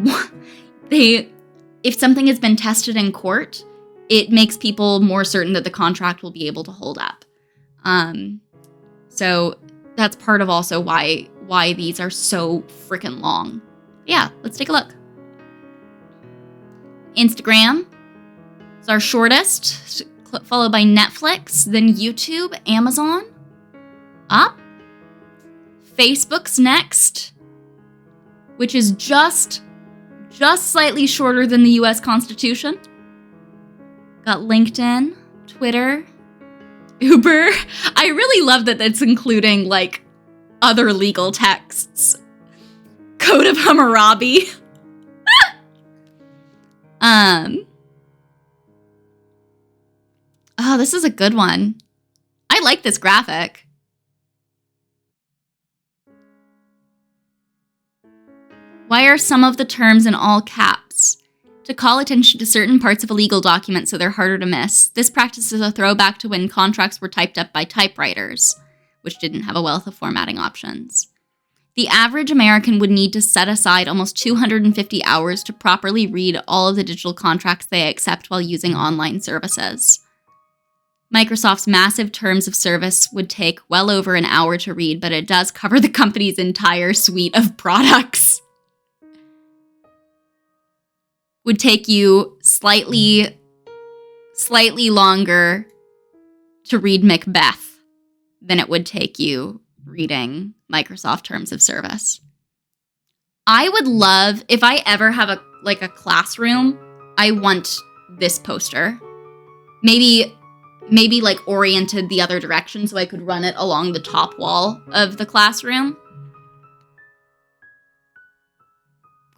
if something has been tested in court, it makes people more certain that the contract will be able to hold up. So that's part of also why these are so freaking long. Yeah, let's take a look. Instagram is our shortest, followed by Netflix, then YouTube, Amazon, up. Facebook's next, which is just slightly shorter than the US Constitution. Got LinkedIn, Twitter, Uber. I really love that it's including, like, other legal texts. Code of Hammurabi. Oh, this is a good one. I like this graphic. Why are some of the terms in all caps? To call attention to certain parts of a legal document so they're harder to miss. This practice is a throwback to when contracts were typed up by typewriters, which didn't have a wealth of formatting options. The average American would need to set aside almost 250 hours to properly read all of the digital contracts they accept while using online services. Microsoft's massive terms of service would take well over an hour to read, but it does cover the company's entire suite of products. Would take you slightly longer to read Macbeth than it would take you reading Microsoft Terms of Service. I would love, if I ever have a classroom, I want this poster. Maybe like oriented the other direction so I could run it along the top wall of the classroom.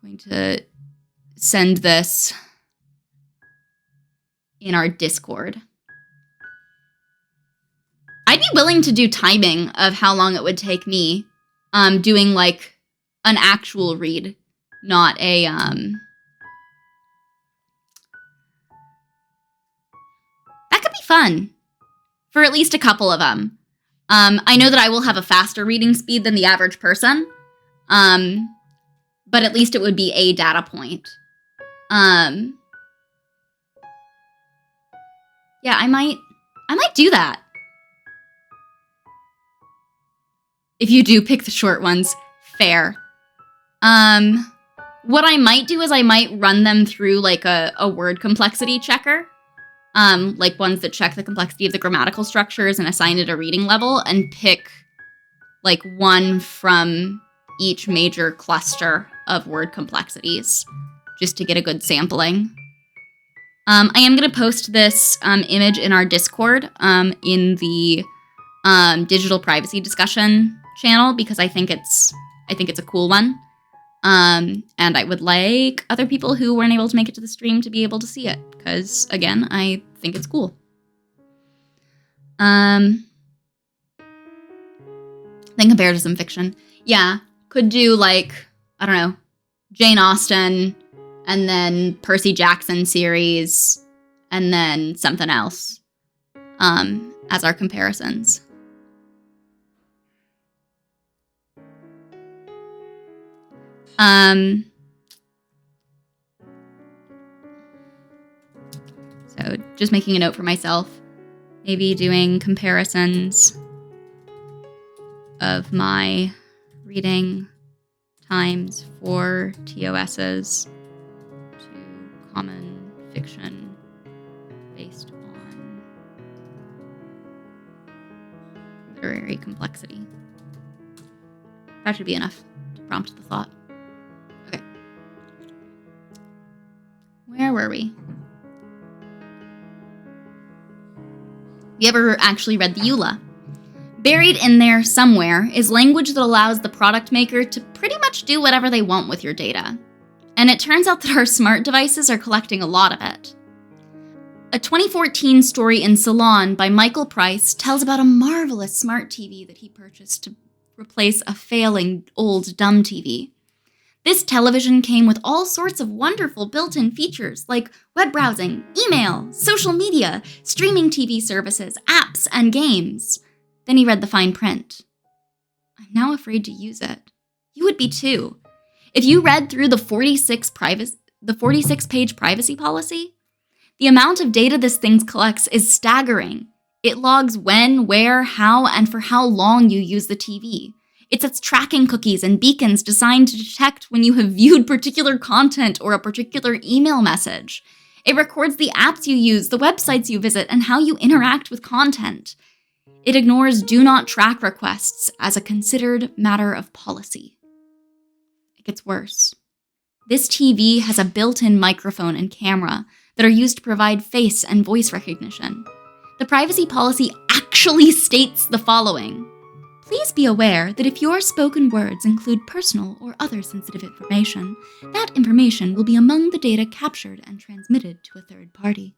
I'm going to send this in our Discord. I'd be willing to do timing of how long it would take me doing like an actual read, not a that could be fun for at least a couple of them. I know that I will have a faster reading speed than the average person, but at least it would be a data point. Yeah, I might do that. If you do pick the short ones, fair. What I might do is I might run them through like a word complexity checker. Like ones that check the complexity of the grammatical structures and assign it a reading level, and pick like one from each major cluster of word complexities just to get a good sampling. I am going to post this image in our Discord in the digital privacy discussion channel because I think it's a cool one. And I would like other people who weren't able to make it to the stream to be able to see it because, again, I think it's cool. Then compare to some fiction. Yeah, could do like, I don't know, Jane Austen, and then Percy Jackson series, and then something else as our comparisons. So just making a note for myself, maybe doing comparisons of my reading times for TOSs to common fiction based on literary complexity. That should be enough to prompt the thought. Okay. Where were we? You ever actually read the EULA? Buried in there somewhere is language that allows the product maker to pretty much do whatever they want with your data. And it turns out that our smart devices are collecting a lot of it. A 2014 story in Salon by Michael Price tells about a marvelous smart TV that he purchased to replace a failing old dumb TV. This television came with all sorts of wonderful built-in features like web browsing, email, social media, streaming TV services, apps, and games. Then he read the fine print. I'm now afraid to use it. You would be too. If you read through the 46-page privacy policy, the amount of data this thing collects is staggering. It logs when, where, how, and for how long you use the TV. It sets tracking cookies and beacons designed to detect when you have viewed particular content or a particular email message. It records the apps you use, the websites you visit, and how you interact with content. It ignores do not track requests as a considered matter of policy. It gets worse. This TV has a built-in microphone and camera that are used to provide face and voice recognition. The privacy policy actually states the following. Please be aware that if your spoken words include personal or other sensitive information, that information will be among the data captured and transmitted to a third party.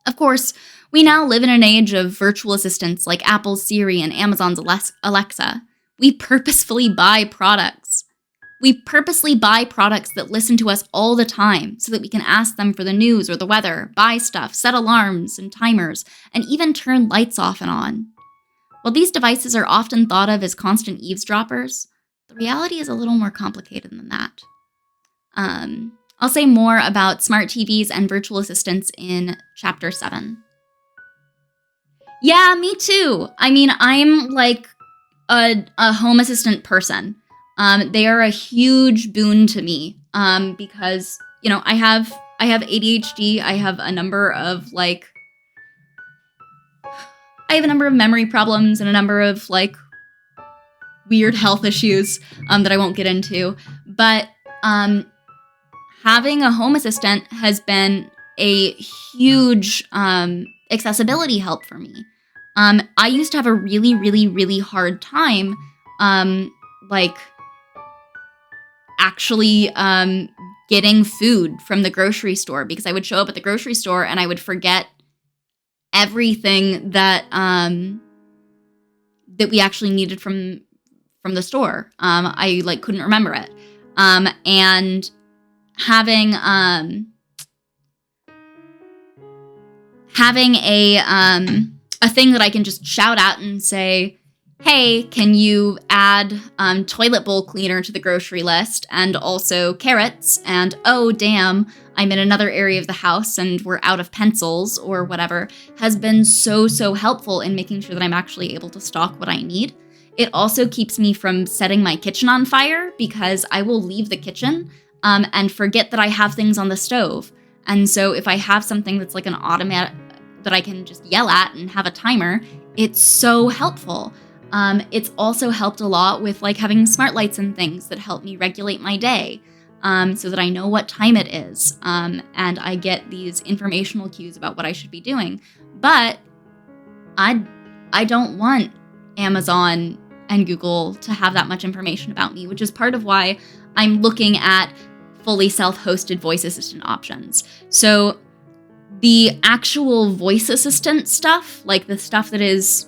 Of course, we now live in an age of virtual assistants like Apple's Siri and Amazon's Alexa. We purposefully buy products. We purposely buy products that listen to us all the time so that we can ask them for the news or the weather, buy stuff, set alarms and timers, and even turn lights off and on. While these devices are often thought of as constant eavesdroppers, the reality is a little more complicated than that. I'll say more about smart TVs and virtual assistants in Chapter 7. Yeah, me too. I mean, I'm like a home assistant person. They are a huge boon to me because, you know, I have ADHD. I have a number of memory problems and a number of like weird health issues that I won't get into. But having a home assistant has been a huge accessibility help for me. I used to have a really, really, really hard time actually getting food from the grocery store because I would show up at the grocery store and I would forget everything that that we actually needed from the store. I like couldn't remember it. And having a thing that I can just shout at and say, hey, can you add toilet bowl cleaner to the grocery list and also carrots? And oh, damn, I'm in another area of the house and we're out of pencils or whatever, has been so, so helpful in making sure that I'm actually able to stock what I need. It also keeps me from setting my kitchen on fire because I will leave the kitchen and forget that I have things on the stove. And so if I have something that's like an automatic that I can just yell at and have a timer, it's so helpful. It's also helped a lot with like having smart lights and things that help me regulate my day so that I know what time it is. And I get these informational cues about what I should be doing. But I don't want Amazon and Google to have that much information about me, which is part of why I'm looking at fully self-hosted voice assistant options. So the actual voice assistant stuff, like the stuff that is,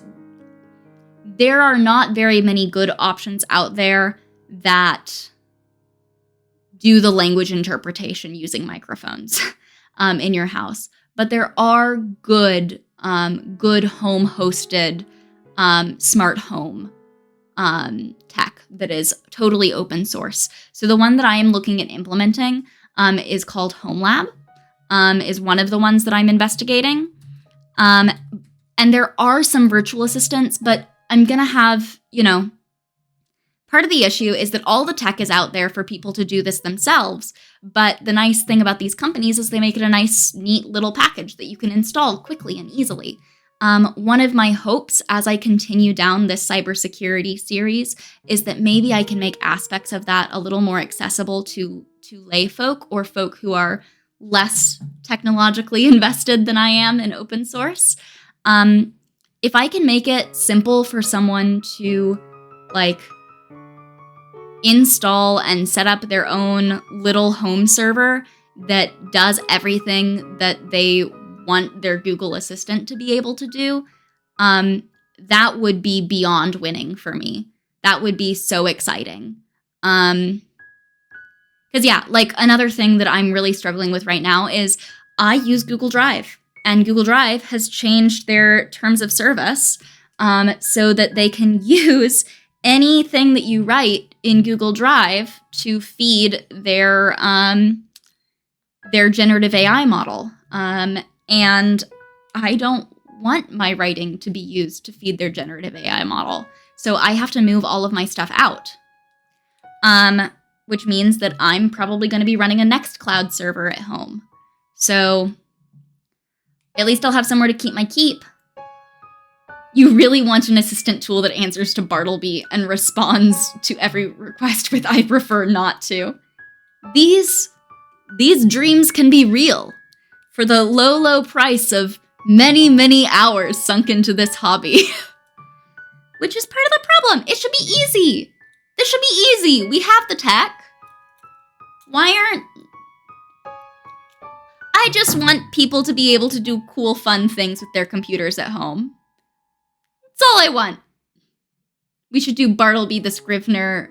there are not very many good options out there that do the language interpretation using microphones in your house. But there are good home hosted smart home tech that is totally open source. So the one that I am looking at implementing is called HomeLab, is one of the ones that I'm investigating. And there are some virtual assistants, but I'm going to have, part of the issue is that all the tech is out there for people to do this themselves. But the nice thing about these companies is they make it a nice, neat little package that you can install quickly and easily. One of my hopes as I continue down this cybersecurity series is that maybe I can make aspects of that a little more accessible to lay folk or folk who are less technologically invested than I am in open source. If I can make it simple for someone to install and set up their own little home server that does everything that they want their Google Assistant to be able to do, that would be beyond winning for me. That would be so exciting. Because another thing that I'm really struggling with right now is I use Google Drive, and Google Drive has changed their terms of service so that they can use anything that you write in Google Drive to feed their generative AI model. And I don't want my writing to be used to feed their generative AI model. So I have to move all of my stuff out. Which means that I'm probably going to be running a Nextcloud server at home. So at least I'll have somewhere to keep my keep. You really want an assistant tool that answers to Bartleby and responds to every request with "I prefer not to." These dreams can be real for the low, low price of many, many hours sunk into this hobby. Which is part of the problem. It should be easy. This should be easy. We have the tech. Why aren't... I just want people to be able to do cool, fun things with their computers at home. That's all I want. We should do Bartleby the Scrivener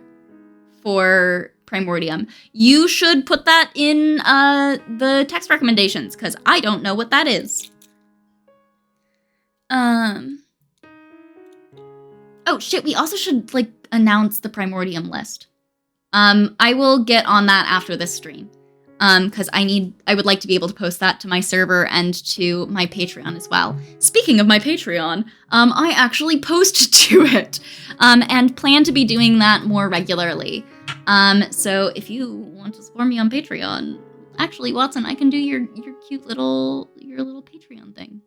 for Primordium. You should put that in the text recommendations, because I don't know what that is. Oh shit, we also should announce the Primordium list. I will get on that after this stream. Because I would like to be able to post that to my server and to my Patreon as well. Speaking of my Patreon, I actually post to it, and plan to be doing that more regularly. So if you want to support me on Patreon, actually, Watson, I can do your cute little Patreon thing.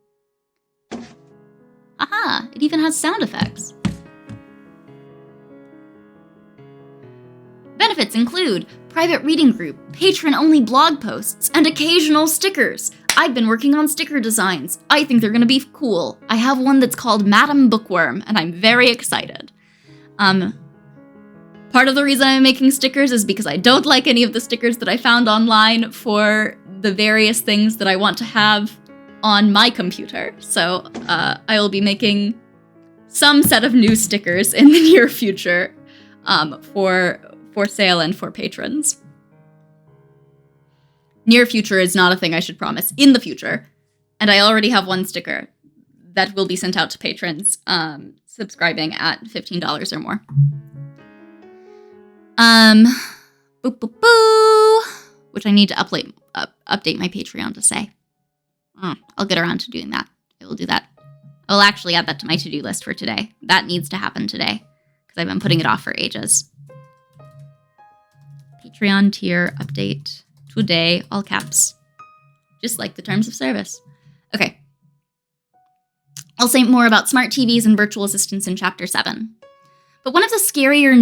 Aha! It even has sound effects. Benefits include private reading group, patron-only blog posts, and occasional stickers. I've been working on sticker designs. I think they're gonna be cool. I have one that's called Madam Bookworm, and I'm very excited. Part of the reason I'm making stickers is because I don't like any of the stickers that I found online for the various things that I want to have on my computer. So I will be making some set of new stickers in the near future for sale and for patrons. Near future is not a thing I should promise. In the future. And I already have one sticker that will be sent out to patrons subscribing at $15 or more. Boo, boo, boo, which I need to update my Patreon to say. I'll get around to doing that. I will do that. I'll actually add that to my to-do list for today. That needs to happen today because I've been putting it off for ages. Patreon tier update today, all caps. Just like the terms of service. Okay. I'll say more about smart TVs and virtual assistants in Chapter 7. But one of the scarier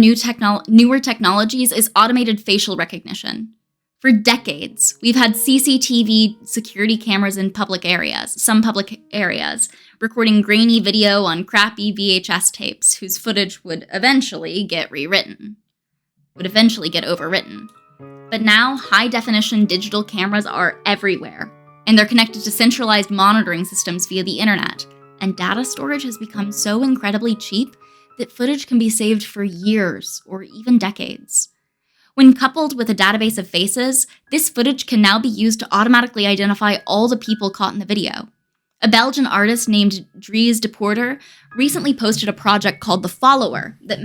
newer technologies is automated facial recognition. For decades, we've had CCTV security cameras in some public areas, recording grainy video on crappy VHS tapes whose footage would eventually get overwritten. But now, high-definition digital cameras are everywhere, and they're connected to centralized monitoring systems via the internet, and data storage has become so incredibly cheap that footage can be saved for years or even decades. When coupled with a database of faces, this footage can now be used to automatically identify all the people caught in the video. A Belgian artist named Dries de Porter recently posted a project called The Follower that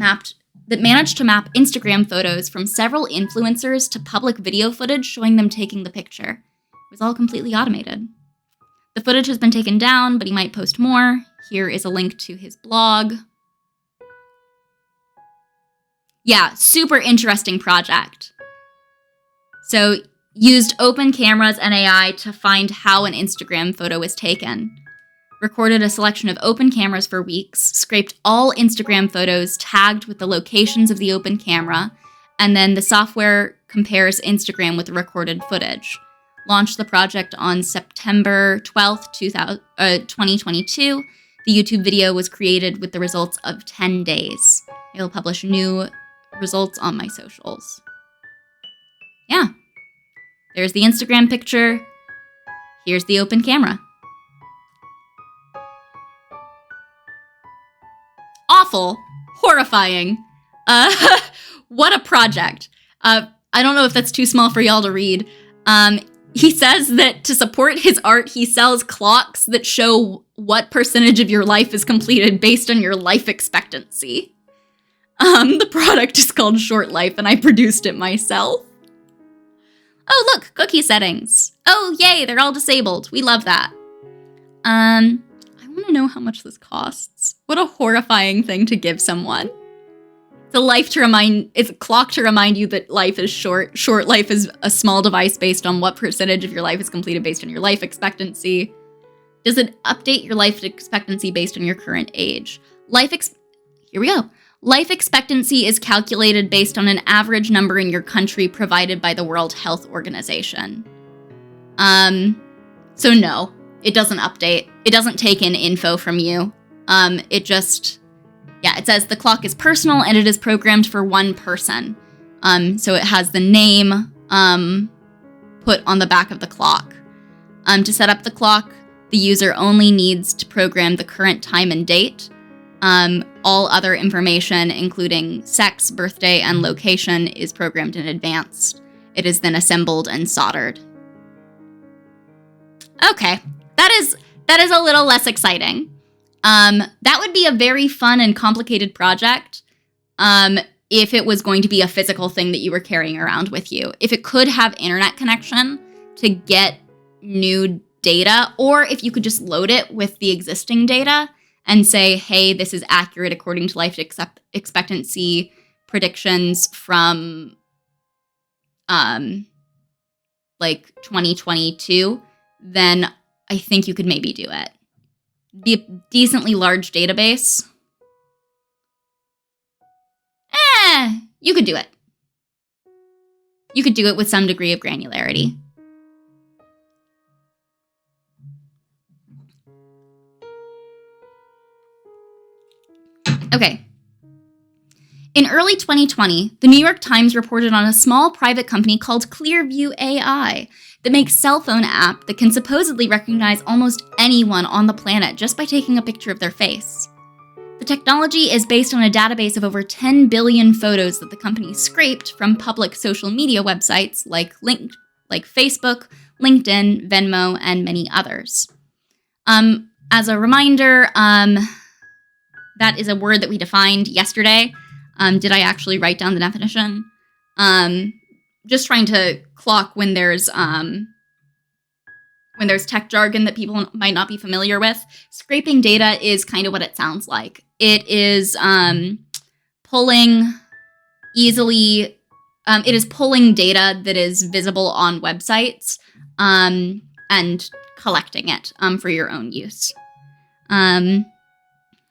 managed to map Instagram photos from several influencers to public video footage showing them taking the picture. It was all completely automated. The footage has been taken down, but he might post more. Here is a link to his blog. Yeah, super interesting project. So, used open cameras and AI to find how an Instagram photo was taken. Recorded a selection of open cameras for weeks, scraped all Instagram photos tagged with the locations of the open camera, and then the software compares Instagram with the recorded footage. Launched the project on September 12th, 2022. The YouTube video was created with the results of 10 days. I will publish new results on my socials. Yeah. There's the Instagram picture. Here's the open camera. Awful. Horrifying. What a project. I don't know if that's too small for y'all to read. He says that to support his art, he sells clocks that show what percentage of your life is completed based on your life expectancy. The product is called Short Life, and I produced it myself. Oh, look, cookie settings. Oh, yay, they're all disabled. We love that. I want to know how much this costs. What a horrifying thing to give someone. It's a clock to remind you that life is short. Short life is a small device based on what percentage of your life is completed based on your life expectancy. Does it update your life expectancy based on your current age? Here we go. Life expectancy is calculated based on an average number in your country provided by the World Health Organization. So no, it doesn't update. It doesn't take in info from you. It says the clock is personal and it is programmed for one person. So it has the name put on the back of the clock. To set up the clock, the user only needs to program the current time and date. All other information, including sex, birthday, and location, is programmed in advance. It is then assembled and soldered. Okay, that is a little less exciting. That would be a very fun and complicated project if it was going to be a physical thing that you were carrying around with you. If it could have internet connection to get new data, or if you could just load it with the existing data and say, hey, this is accurate according to life expectancy predictions from 2022, then I think you could maybe do it. Be a decently large database. You could do it. You could do it with some degree of granularity. Okay. In early 2020, the New York Times reported on a small private company called Clearview AI that makes a cell phone app that can supposedly recognize almost anyone on the planet just by taking a picture of their face. The technology is based on a database of over 10 billion photos that the company scraped from public social media websites like Facebook, LinkedIn, Venmo, and many others. As a reminder, that is a word that we defined yesterday. Did I actually write down the definition? Just trying to clock when there's tech jargon that people might not be familiar with. Scraping data is kind of what it sounds like. It is pulling data that is visible on websites and collecting it for your own use.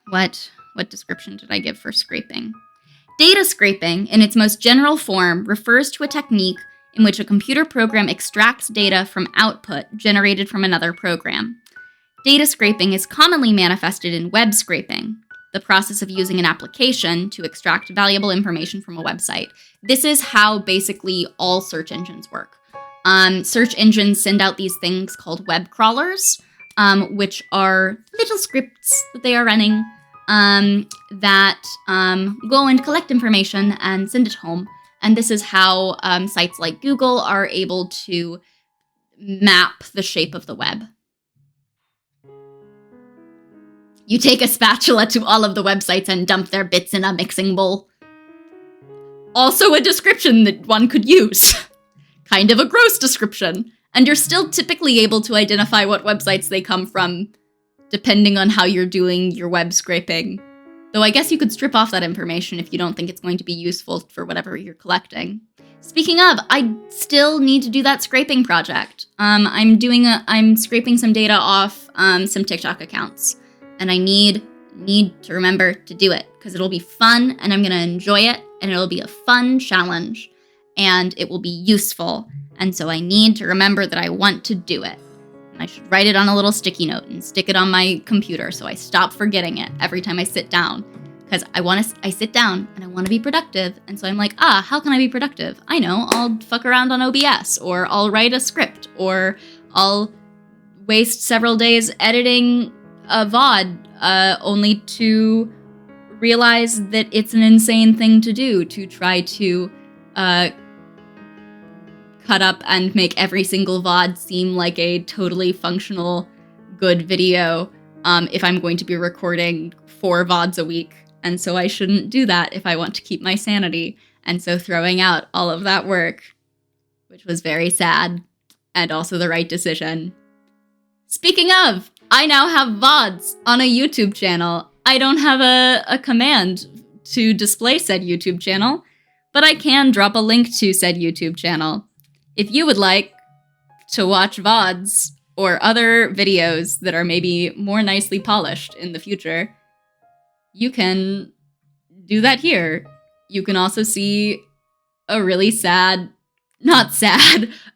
What description did I give for scraping? Data scraping, in its most general form, refers to a technique in which a computer program extracts data from output generated from another program. Data scraping is commonly manifested in web scraping, the process of using an application to extract valuable information from a website. This is how basically all search engines work. Search engines send out these things called web crawlers, which are little scripts that they are running that go and collect information and send it home. And this is how sites like Google are able to map the shape of the web. You take a spatula to all of the websites and dump their bits in a mixing bowl. Also a description that one could use. Kind of a gross description. And you're still typically able to identify what websites they come from, depending on how you're doing your web scraping. Though I guess you could strip off that information if you don't think it's going to be useful for whatever you're collecting. Speaking of, I still need to do that scraping project. I'm scraping some data off some TikTok accounts, and I need to remember to do it because it'll be fun and I'm gonna enjoy it, and it'll be a fun challenge, and it will be useful. And so I need to remember that I want to do it. I should write it on a little sticky note and stick it on my computer so I stop forgetting it every time I sit down. Because I sit down and I want to be productive. And so I'm like, how can I be productive? I know, I'll fuck around on OBS, or I'll write a script, or I'll waste several days editing a VOD only to realize that it's an insane thing to do to try to cut up and make every single VOD seem like a totally functional, good video if I'm going to be recording 4 VODs a week. And so I shouldn't do that if I want to keep my sanity. And so throwing out all of that work, which was very sad, and also the right decision. Speaking of, I now have VODs on a YouTube channel. I don't have a command to display said YouTube channel, but I can drop a link to said YouTube channel. If you would like to watch VODs or other videos that are maybe more nicely polished in the future, you can do that here. You can also see a really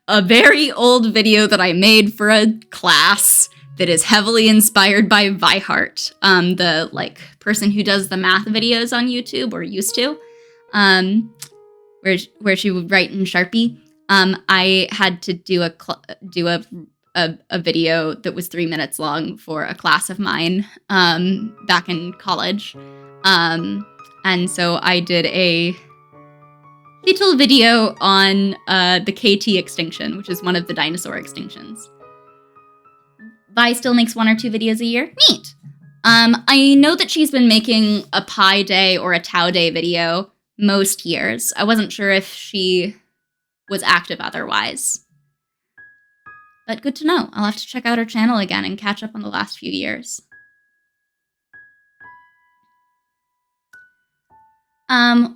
a very old video that I made for a class that is heavily inspired by Vihart, the person who does the math videos on YouTube, or used to, where she would write in Sharpie. I had to do a video that was 3 minutes long for a class of mine back in college. And so I did a little video on the KT extinction, which is one of the dinosaur extinctions. Vi still makes 1 or 2 videos a year. Neat. I know that she's been making a Pi Day or a Tau Day video most years. I wasn't sure if she was active otherwise. But good to know. I'll have to check out her channel again and catch up on the last few years.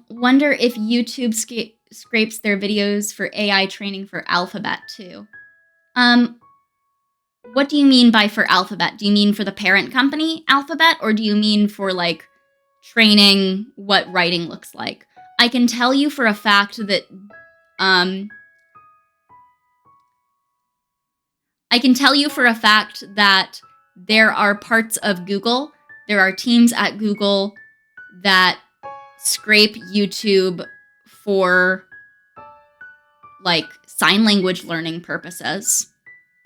Wonder if YouTube scrapes their videos for AI training for Alphabet too. What do you mean by for Alphabet? Do you mean for the parent company, Alphabet, or do you mean for training what writing looks like? I can tell you for a fact that there are parts of Google, there are teams at Google that scrape YouTube for like sign language learning purposes.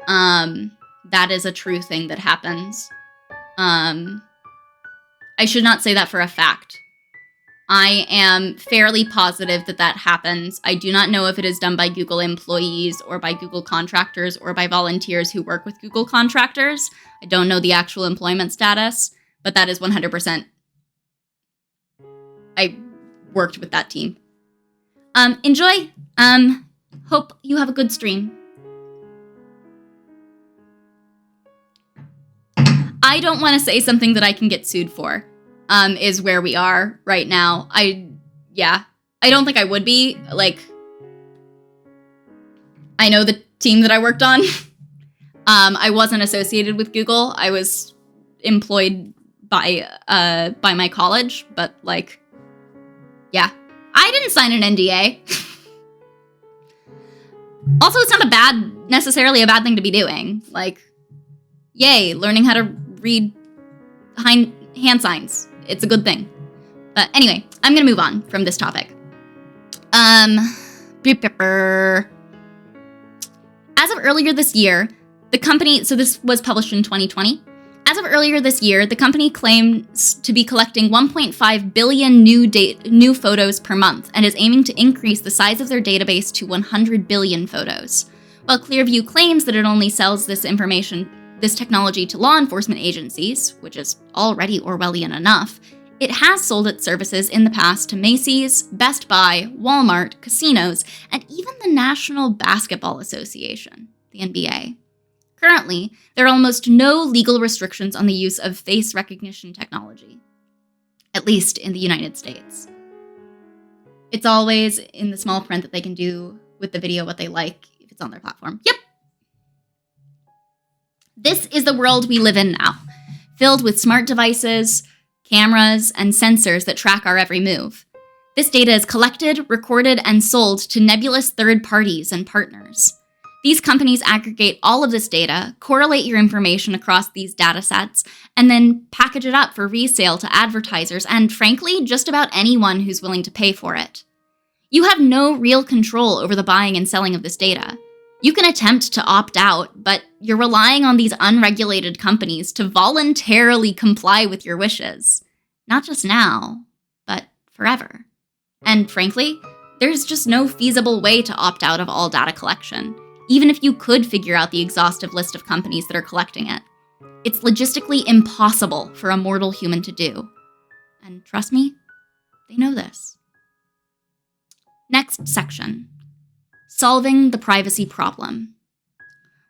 That is a true thing that happens. I should not say that for a fact. I am fairly positive that that happens. I do not know if it is done by Google employees or by Google contractors or by volunteers who work with Google contractors. I don't know the actual employment status, but that is 100%. I worked with that team. Enjoy. Hope you have a good stream. I don't want to say something that I can get sued for. Is where we are right now. I don't think I would be. Like, I know the team that I worked on. I wasn't associated with Google. I was employed by my college, but like, yeah. I didn't sign an NDA. Also, it's not necessarily a bad thing to be doing. Like, yay, learning how to read hand signs. It's a good thing. But anyway, I'm going to move on from this topic. As of earlier this year, the company, so this was published in 2020. As of earlier this year, the company claims to be collecting 1.5 billion new photos per month and is aiming to increase the size of their database to 100 billion photos. While Clearview claims that it only sells this technology to law enforcement agencies, which is already Orwellian enough, it has sold its services in the past to Macy's, Best Buy, Walmart, casinos, and even the National Basketball Association, the NBA. Currently, there are almost no legal restrictions on the use of face recognition technology, at least in the United States. It's always in the small print that they can do with the video what they like if it's on their platform. Yep. This is the world we live in now, filled with smart devices, cameras, and sensors that track our every move. This data is collected, recorded, and sold to nebulous third parties and partners. These companies aggregate all of this data, correlate your information across these data sets, and then package it up for resale to advertisers and, frankly, just about anyone who's willing to pay for it. You have no real control over the buying and selling of this data. You can attempt to opt out, but you're relying on these unregulated companies to voluntarily comply with your wishes. Not just now, but forever. And frankly, there's just no feasible way to opt out of all data collection, even if you could figure out the exhaustive list of companies that are collecting it. It's logistically impossible for a mortal human to do. And trust me, they know this. Next section. Solving the privacy problem.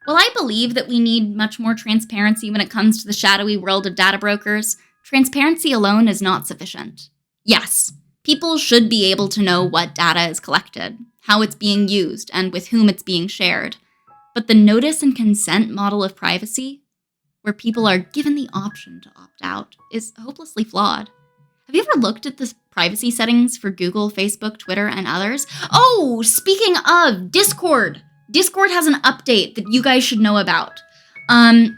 While I believe that we need much more transparency when it comes to the shadowy world of data brokers, transparency alone is not sufficient. Yes, people should be able to know what data is collected, how it's being used, and with whom it's being shared. But the notice and consent model of privacy, where people are given the option to opt out, is hopelessly flawed. Have you ever looked at the privacy settings for Google, Facebook, Twitter, and others? Oh, speaking of, Discord. Discord has an update that you guys should know about. I'm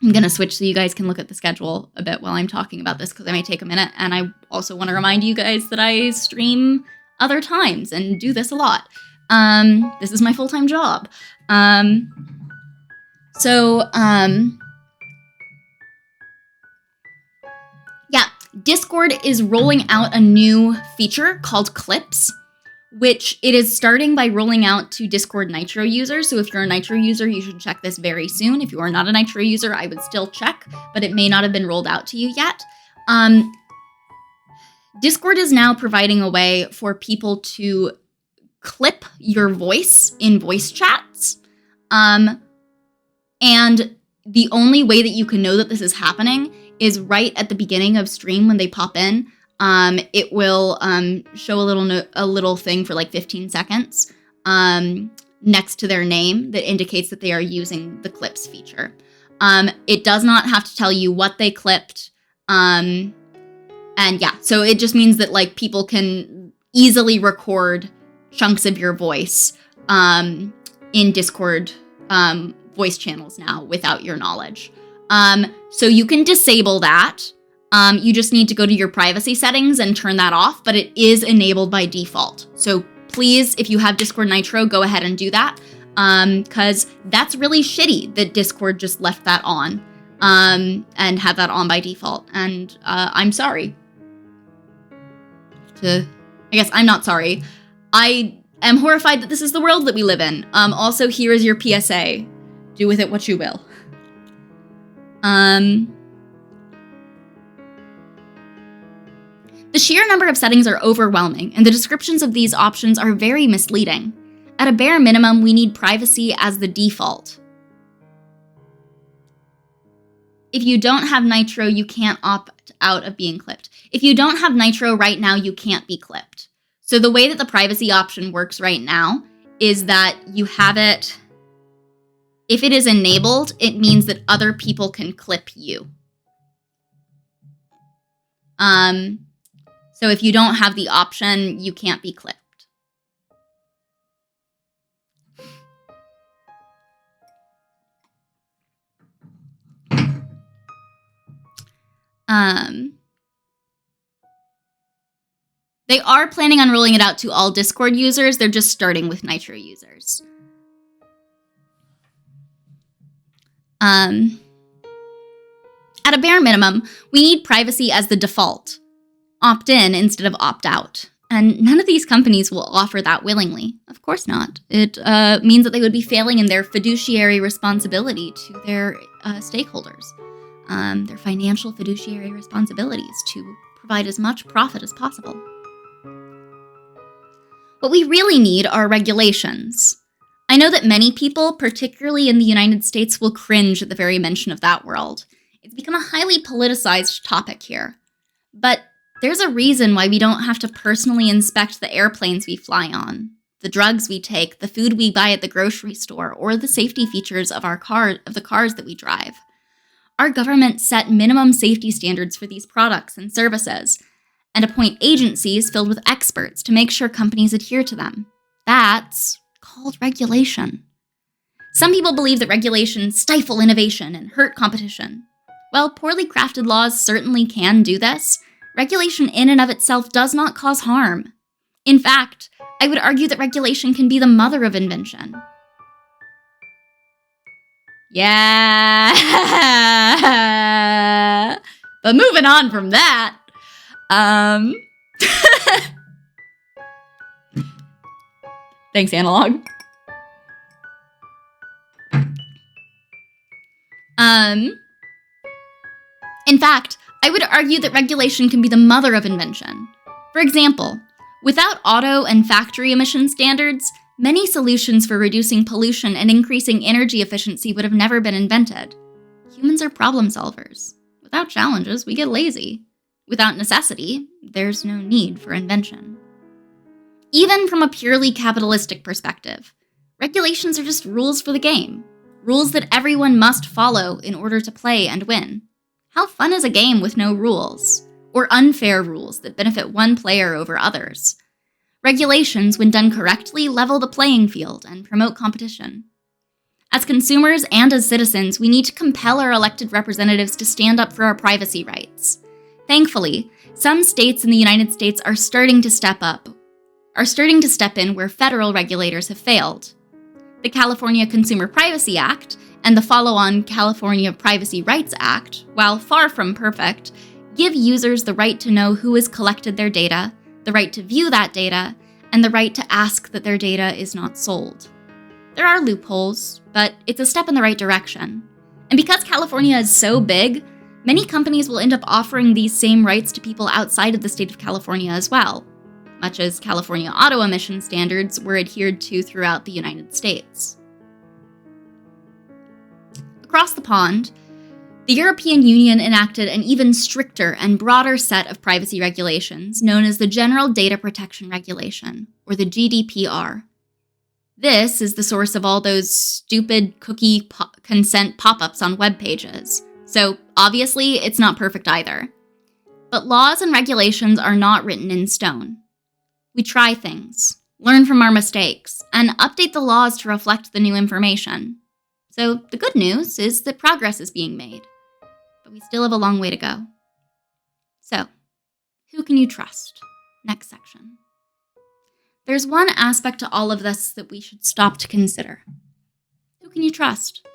going to switch so you guys can look at the schedule a bit while I'm talking about this because I may take a minute. And I also want to remind you guys that I stream other times and do this a lot. This is my full-time job. Discord is rolling out a new feature called Clips, which it is starting by rolling out to Discord Nitro users. So if you're a Nitro user, you should check this very soon. If you are not a Nitro user, I would still check, but it may not have been rolled out to you yet. Discord is now providing a way for people to clip your voice in voice chats. And the only way that you can know that this is happening is right at the beginning of stream when they pop in. It will show a little thing for like 15 seconds next to their name that indicates that they are using the clips feature. It does not have to tell you what they clipped. So it just means that like people can easily record chunks of your voice in Discord voice channels now without your knowledge. So you can disable that. You just need to go to your privacy settings and turn that off, but it is enabled by default. So please, if you have Discord Nitro, go ahead and do that, because that's really shitty that Discord just left that on and had that on by default. And I'm sorry. I guess I'm not sorry. I am horrified that this is the world that we live in. Also, here is your PSA. Do with it what you will. The sheer number of settings are overwhelming, and the descriptions of these options are very misleading. At a bare minimum, we need privacy as the default. If you don't have Nitro, you can't opt out of being clipped. If you don't have Nitro right now, you can't be clipped. So the way that the privacy option works right now is that you have it. If it is enabled, it means that other people can clip you. So if you don't have the option, you can't be clipped. They are planning on rolling it out to all Discord users. They're just starting with Nitro users. At a bare minimum, we need privacy as the default. Opt in instead of opt out. And none of these companies will offer that willingly. Of course not. It means that they would be failing in their fiduciary responsibility to their stakeholders. Their financial fiduciary responsibilities to provide as much profit as possible. What we really need are regulations. I know that many people, particularly in the United States, will cringe at the very mention of that world. It's become a highly politicized topic here. But there's a reason why we don't have to personally inspect the airplanes we fly on, the drugs we take, the food we buy at the grocery store, or the safety features of the cars that we drive. Our government set minimum safety standards for these products and services, and appoint agencies filled with experts to make sure companies adhere to them. That's called regulation. Some people believe that regulations stifle innovation and hurt competition. While poorly crafted laws certainly can do this, regulation in and of itself does not cause harm. In fact, I would argue that regulation can be the mother of invention. Yeah! But moving on from that, thanks, Analog. In fact, I would argue that regulation can be the mother of invention. For example, without auto and factory emission standards, many solutions for reducing pollution and increasing energy efficiency would have never been invented. Humans are problem solvers. Without challenges, we get lazy. Without necessity, there's no need for invention. Even from a purely capitalistic perspective, regulations are just rules for the game. Rules that everyone must follow in order to play and win. How fun is a game with no rules? Or unfair rules that benefit one player over others? Regulations, when done correctly, level the playing field and promote competition. As consumers and as citizens, we need to compel our elected representatives to stand up for our privacy rights. Thankfully, some states in the United States are starting to step in where federal regulators have failed. The California Consumer Privacy Act and the follow-on California Privacy Rights Act, while far from perfect, give users the right to know who has collected their data, the right to view that data, and the right to ask that their data is not sold. There are loopholes, but it's a step in the right direction. And because California is so big, many companies will end up offering these same rights to people outside of the state of California as well, much as California auto emission standards were adhered to throughout the United States. Across the pond, the European Union enacted an even stricter and broader set of privacy regulations known as the General Data Protection Regulation, or the GDPR. This is the source of all those stupid cookie consent pop-ups on web pages. So obviously, it's not perfect either. But laws and regulations are not written in stone. We try things, learn from our mistakes, and update the laws to reflect the new information. So the good news is that progress is being made. But we still have a long way to go. So, who can you trust? Next section. There's one aspect to all of this that we should stop to consider. Who can you trust?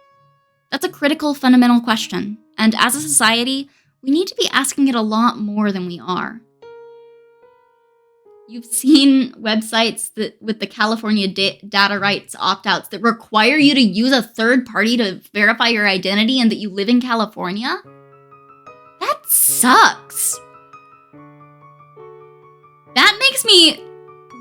That's a critical, fundamental question, and as a society, we need to be asking it a lot more than we are. You've seen websites that with the California data rights opt-outs that require you to use a third party to verify your identity and that you live in California? That sucks. That makes me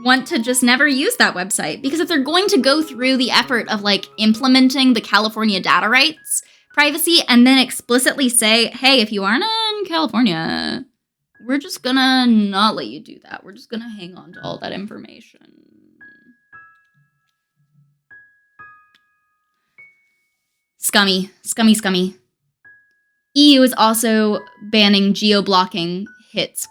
want to just never use that website, because if they're going to go through the effort of implementing the California data rights privacy and then explicitly say, hey, if you aren't in California, we're just gonna not let you do that. We're just gonna hang on to all that information. Scummy, scummy, scummy. EU is also banning geo-blocking hits.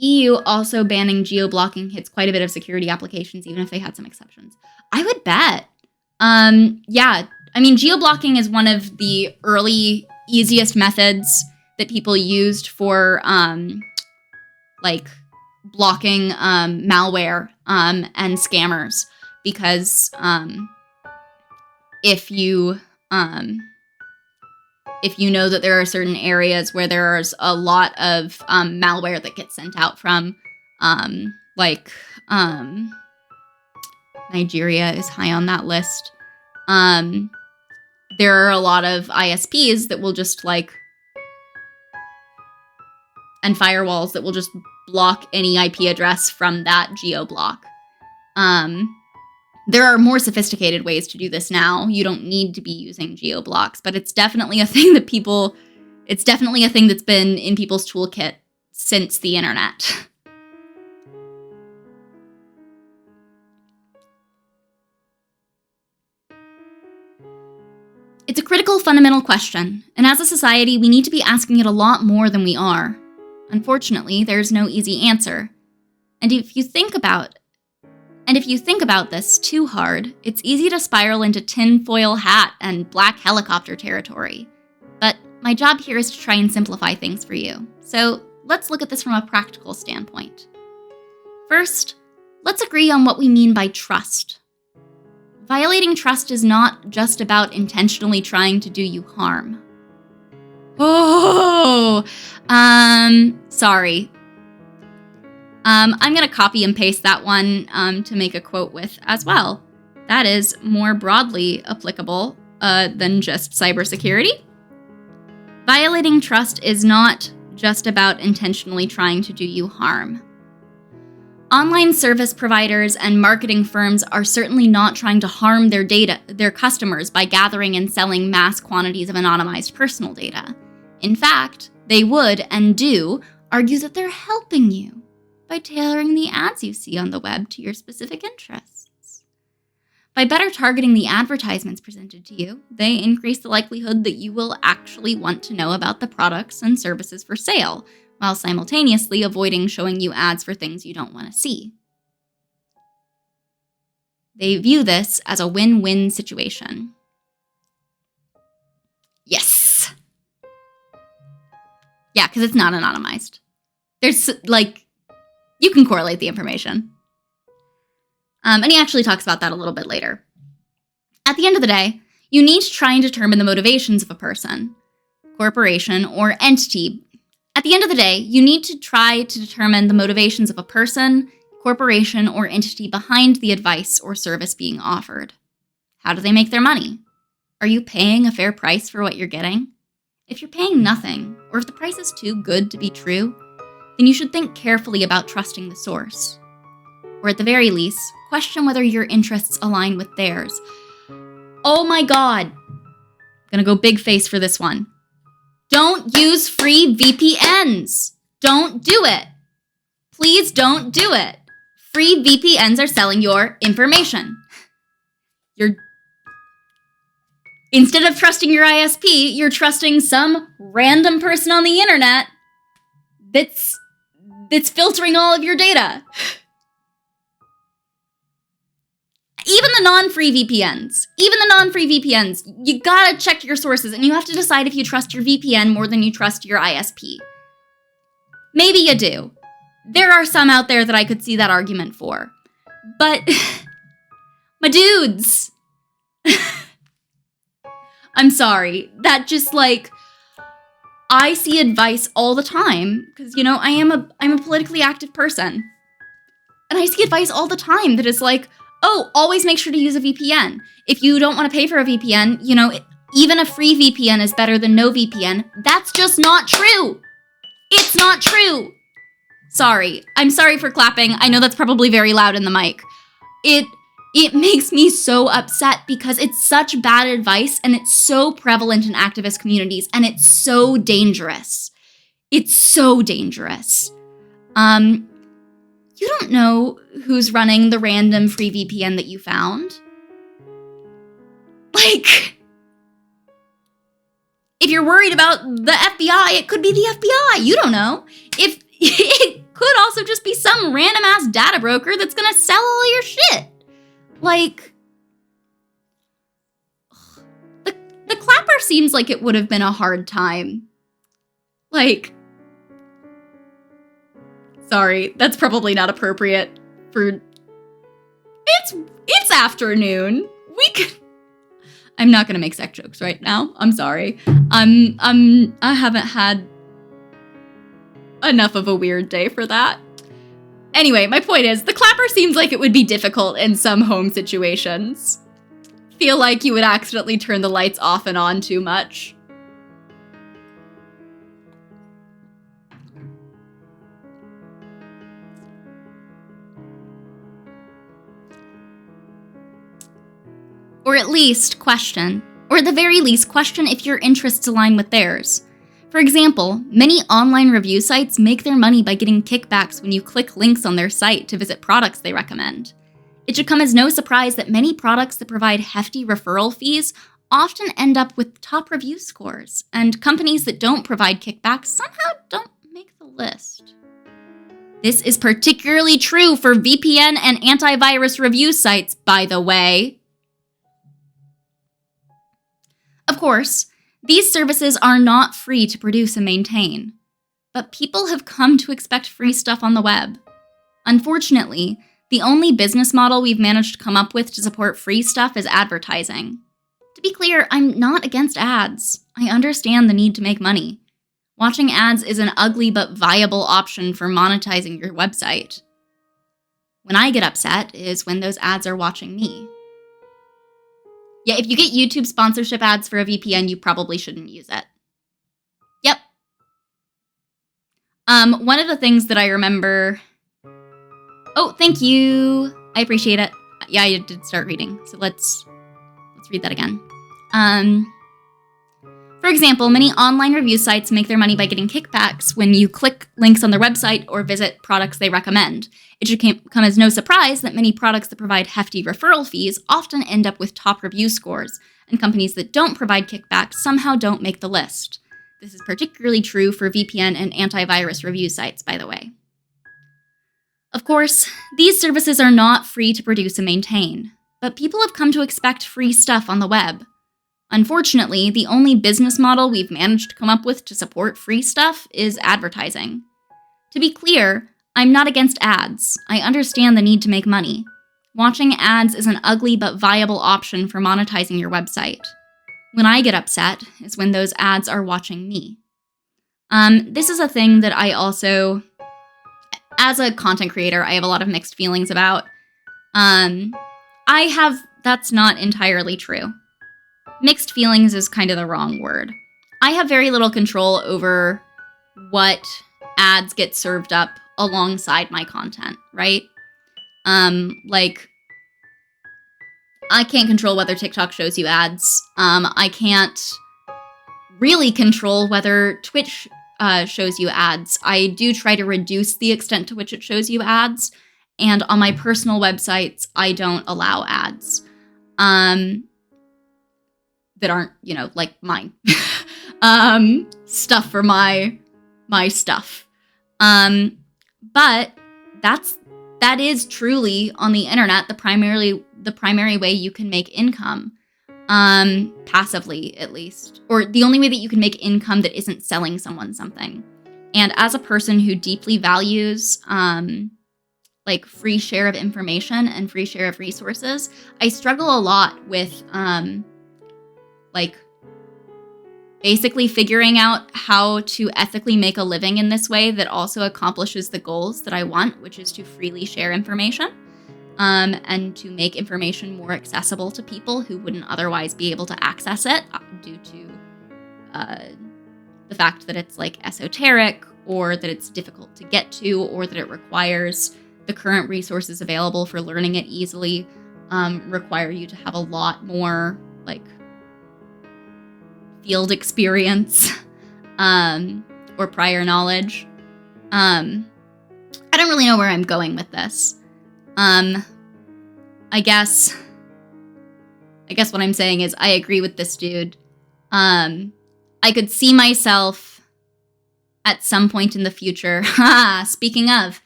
EU also banning geo-blocking hits quite a bit of security applications, even if they had some exceptions. I would bet. Yeah, I mean, geo-blocking is one of the early, easiest methods that people used for, blocking malware and scammers. Because if you know that there are certain areas where there's a lot of malware that gets sent out from, Nigeria is high on that list. There are a lot of ISPs that will just and firewalls that will just block any IP address from that geo-block. There are more sophisticated ways to do this now. You don't need to be using geo-blocks, but it's definitely a thing that's been in people's toolkit since the internet. It's a critical, fundamental question, and as a society, we need to be asking it a lot more than we are. Unfortunately, there's no easy answer. And if you think about this too hard, it's easy to spiral into tinfoil hat and black helicopter territory. But my job here is to try and simplify things for you. So let's look at this from a practical standpoint. First, let's agree on what we mean by trust. Violating trust is not just about intentionally trying to do you harm. Oh, sorry. I'm going to copy and paste that one to make a quote with as well. That is more broadly applicable than just cybersecurity. Violating trust is not just about intentionally trying to do you harm. Online service providers and marketing firms are certainly not trying to harm their customers by gathering and selling mass quantities of anonymized personal data. In fact, they would and do argue that they're helping you by tailoring the ads you see on the web to your specific interests. By better targeting the advertisements presented to you, they increase the likelihood that you will actually want to know about the products and services for sale, while simultaneously avoiding showing you ads for things you don't want to see. They view this as a win-win situation. Yes! Yeah, because it's not anonymized. There's, you can correlate the information. And he actually talks about that a little bit later. At the end of the day, you need to try and determine the motivations of a person, corporation, or entity. At the end of the day, you need to try to determine the motivations of a person, corporation, or entity behind the advice or service being offered. How do they make their money? Are you paying a fair price for what you're getting? If you're paying nothing, or if the price is too good to be true, then you should think carefully about trusting the source. Or at the very least, question whether your interests align with theirs. Oh my god! Gonna go big face for this one. Don't use free VPNs! Don't do it! Please don't do it! Free VPNs are selling your information. Instead of trusting your ISP, you're trusting some random person on the internet that's filtering all of your data. Even the non-free VPNs, you gotta check your sources, and you have to decide if you trust your VPN more than you trust your ISP. Maybe you do. There are some out there that I could see that argument for. But, my dudes, I'm sorry. That just, like, I see advice all the time, because, you know, I'm a politically active person. And I see advice all the time that is like, oh, always make sure to use a VPN. If you don't want to pay for a VPN, you know, even a free VPN is better than no VPN. That's just not true. It's not true. Sorry. I'm sorry for clapping. I know that's probably very loud in the mic. It makes me so upset because it's such bad advice and it's so prevalent in activist communities and it's so dangerous. It's so dangerous. You don't know who's running the random free VPN that you found. Like, if you're worried about the FBI, it could be the FBI. You don't know. If it could also just be some random ass data broker that's gonna sell all your shit. Like, the clapper seems like it would have been a hard time. Like, sorry, that's probably not appropriate for... It's afternoon. I'm not gonna make sex jokes right now. I'm sorry. I haven't had enough of a weird day for that. Anyway, my point is, the clapper seems like it would be difficult in some home situations. Feel like you would accidentally turn the lights off and on too much. Or at least question, or at the very least question if your interests align with theirs. For example, many online review sites make their money by getting kickbacks when you click links on their site to visit products they recommend. It should come as no surprise that many products that provide hefty referral fees often end up with top review scores, and companies that don't provide kickbacks somehow don't make the list. This is particularly true for VPN and antivirus review sites, by the way. Of course, these services are not free to produce and maintain, but people have come to expect free stuff on the web. Unfortunately, the only business model we've managed to come up with to support free stuff is advertising. To be clear, I'm not against ads. I understand the need to make money. Watching ads is an ugly but viable option for monetizing your website. When I get upset is when those ads are watching me. Yeah, if you get YouTube sponsorship ads for a VPN, you probably shouldn't use it. Yep. One of the things that I remember... Oh, thank you. I appreciate it. Yeah, I did start reading, so let's read that again. For example, many online review sites make their money by getting kickbacks when you click links on their website or visit products they recommend. It should come as no surprise that many products that provide hefty referral fees often end up with top review scores, and companies that don't provide kickbacks somehow don't make the list. This is particularly true for VPN and antivirus review sites, by the way. Of course, these services are not free to produce and maintain, but people have come to expect free stuff on the web. Unfortunately, the only business model we've managed to come up with to support free stuff is advertising. To be clear, I'm not against ads. I understand the need to make money. Watching ads is an ugly but viable option for monetizing your website. When I get upset is when those ads are watching me. This is a thing that I also, as a content creator, I have a lot of mixed feelings about. That's not entirely true. Mixed feelings is kind of the wrong word. I have very little control over what ads get served up alongside my content, right? Like, I can't control whether TikTok shows you ads. I can't really control whether Twitch shows you ads. I do try to reduce the extent to which it shows you ads, and on my personal websites, I don't allow ads. That aren't, like mine. Stuff for my stuff. But that is truly on the internet the the primary way you can make income, passively at least, or the only way that you can make income that isn't selling someone something. And as a person who deeply values like free share of information and free share of resources, I struggle a lot with like basically figuring out how to ethically make a living in this way that also accomplishes the goals that I want, which is to freely share information and to make information more accessible to people who wouldn't otherwise be able to access it due to the fact that it's like esoteric, or that it's difficult to get to, or that it requires the current resources available for learning it easily require you to have a lot more like field experience or prior knowledge. I don't really know where I'm going with this. I guess what I'm saying is I agree with this dude. I could see myself at some point in the future. Speaking of,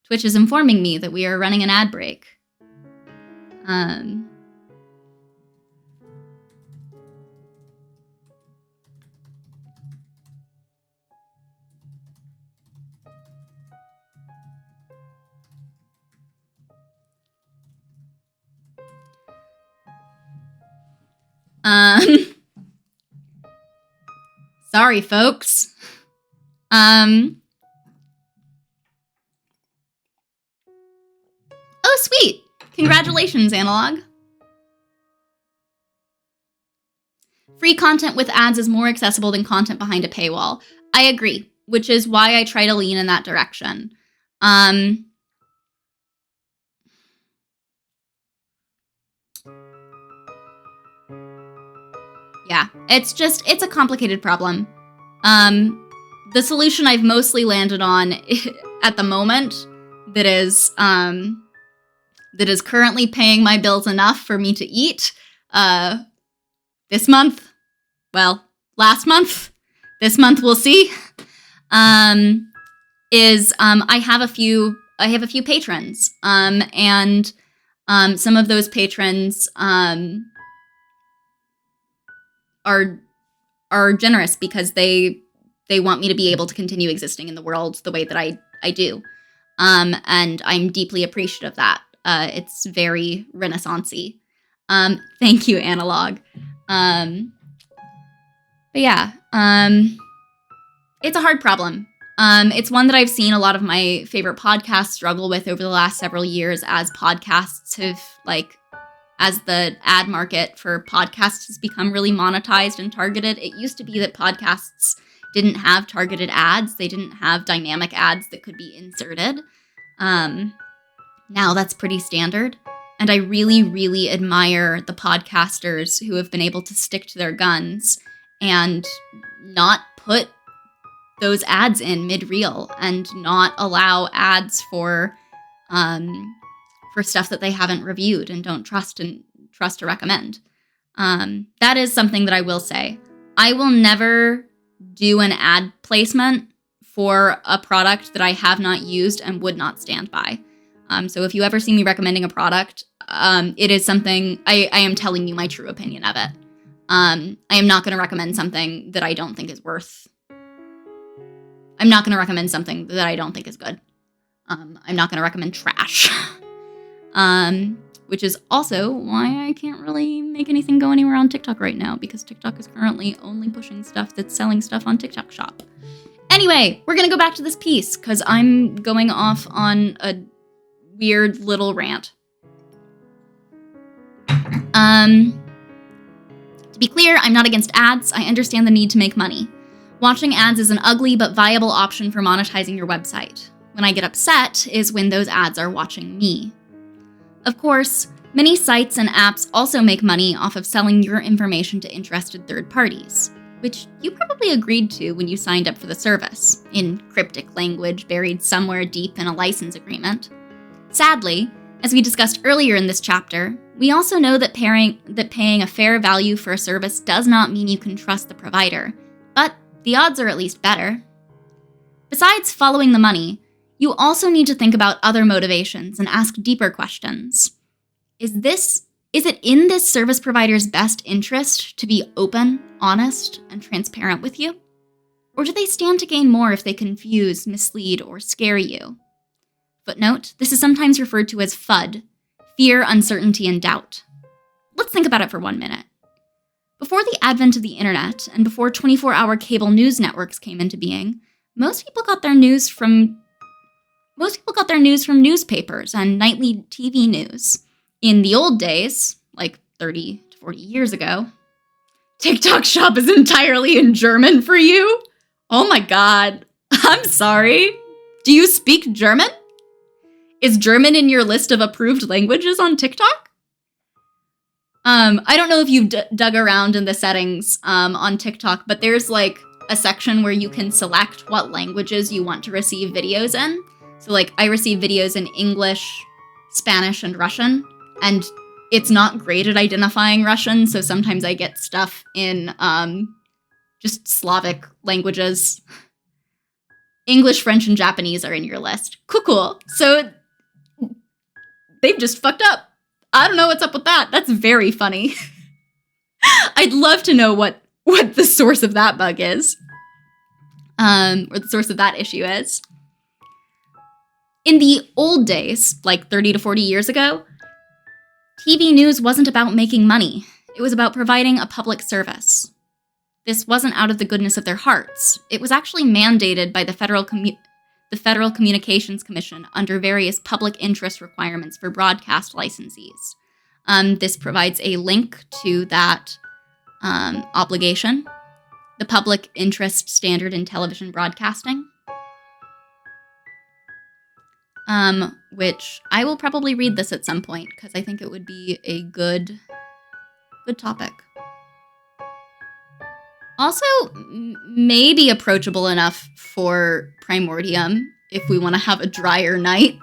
Twitch is informing me that we are running an ad break. Sorry, folks. Oh, sweet. Congratulations, Analog. Free content with ads is more accessible than content behind a paywall. I agree, which is why I try to lean in that direction. Yeah, it's a complicated problem. The solution I've mostly landed on at the moment that is currently paying my bills enough for me to eat this month. Well, last month. This month we'll see. Is I have a few patrons. And some of those patrons are generous because they want me to be able to continue existing in the world the way that I do. And I'm deeply appreciative of that. It's very Renaissance-y. Thank you, Analog. But yeah, it's a hard problem. It's one that I've seen a lot of my favorite podcasts struggle with over the last several years as podcasts have, like, as the ad market for podcasts has become really monetized and targeted. It used to be that podcasts didn't have targeted ads. They didn't have dynamic ads that could be inserted. Now that's pretty standard. And I really, really admire the podcasters who have been able to stick to their guns and not put those ads in mid-reel and not allow ads for stuff that they haven't reviewed and don't trust to recommend. That is something that I will say. I will never do an ad placement for a product that I have not used and would not stand by. So if you ever see me recommending a product, it is something, I am telling you my true opinion of it. I am not going to recommend something that I don't think is I'm not going to recommend something that I don't think is good. I'm not going to recommend trash. Which is also why I can't really make anything go anywhere on TikTok right now, because TikTok is currently only pushing stuff that's selling stuff on TikTok Shop. Anyway, we're going to go back to this piece, because I'm going off on a weird little rant. To be clear, I'm not against ads. I understand the need to make money. Watching ads is an ugly but viable option for monetizing your website. When I get upset is when those ads are watching me. Of course, many sites and apps also make money off of selling your information to interested third parties, which you probably agreed to when you signed up for the service, in cryptic language buried somewhere deep in a license agreement. Sadly, as we discussed earlier in this chapter, we also know that paying a fair value for a service does not mean you can trust the provider, but the odds are at least better. Besides following the money, you also need to think about other motivations and ask deeper questions. Is it in this service provider's best interest to be open, honest, and transparent with you? Or do they stand to gain more if they confuse, mislead, or scare you? Footnote, this is sometimes referred to as FUD, fear, uncertainty, and doubt. Let's think about it for 1 minute. Before the advent of the internet and before 24-hour cable news networks came into being, most people got their news from newspapers and nightly TV news. In the old days, like 30 to 40 years ago, TikTok Shop is entirely in German for you? Oh my god. I'm sorry. Do you speak German? Is German in your list of approved languages on TikTok? I don't know if you've dug around in the settings on TikTok, but there's like a section where you can select what languages you want to receive videos in. So like I receive videos in English, Spanish, and Russian, and it's not great at identifying Russian, so sometimes I get stuff in just Slavic languages. English, French, and Japanese are in your list. Cool. So they've just fucked up. I don't know what's up with that. That's very funny. I'd love to know what the source of that bug is. Or the source of that issue is. In the old days, like 30 to 40 years ago, TV news wasn't about making money. It was about providing a public service. This wasn't out of the goodness of their hearts. It was actually mandated by the Federal Communications Commission under various public interest requirements for broadcast licensees. This provides a link to that obligation, the Public Interest Standard in Television Broadcasting, which I will probably read this at some point because I think it would be a good topic. Also, maybe approachable enough for Primordium if we want to have a drier night.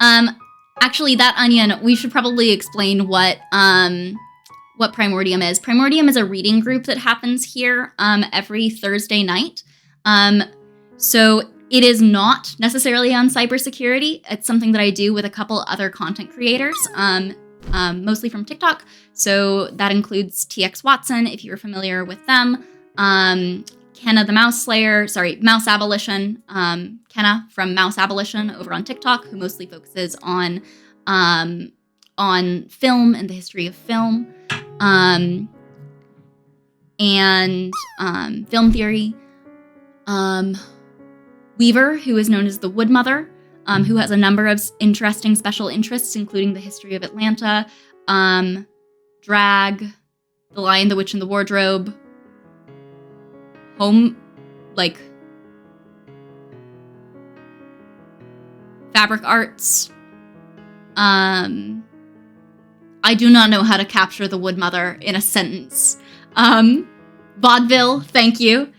Actually, that onion, we should probably explain what Primordium is. Primordium is a reading group that happens here every Thursday night. So it is not necessarily on cybersecurity. It's something that I do with a couple other content creators. Mostly from TikTok. So that includes TX Watson, if you're familiar with them. Kenna the Mouse Slayer, Mouse Abolition. Kenna from Mouse Abolition over on TikTok, who mostly focuses on film and the history of film. And film theory. Weaver, who is known as the Wood Mother, who has a number of interesting special interests, including the history of Atlanta, drag, The Lion, the Witch, and the Wardrobe, fabric arts. I do not know how to capture the Wood Mother in a sentence. Vaudeville, thank you.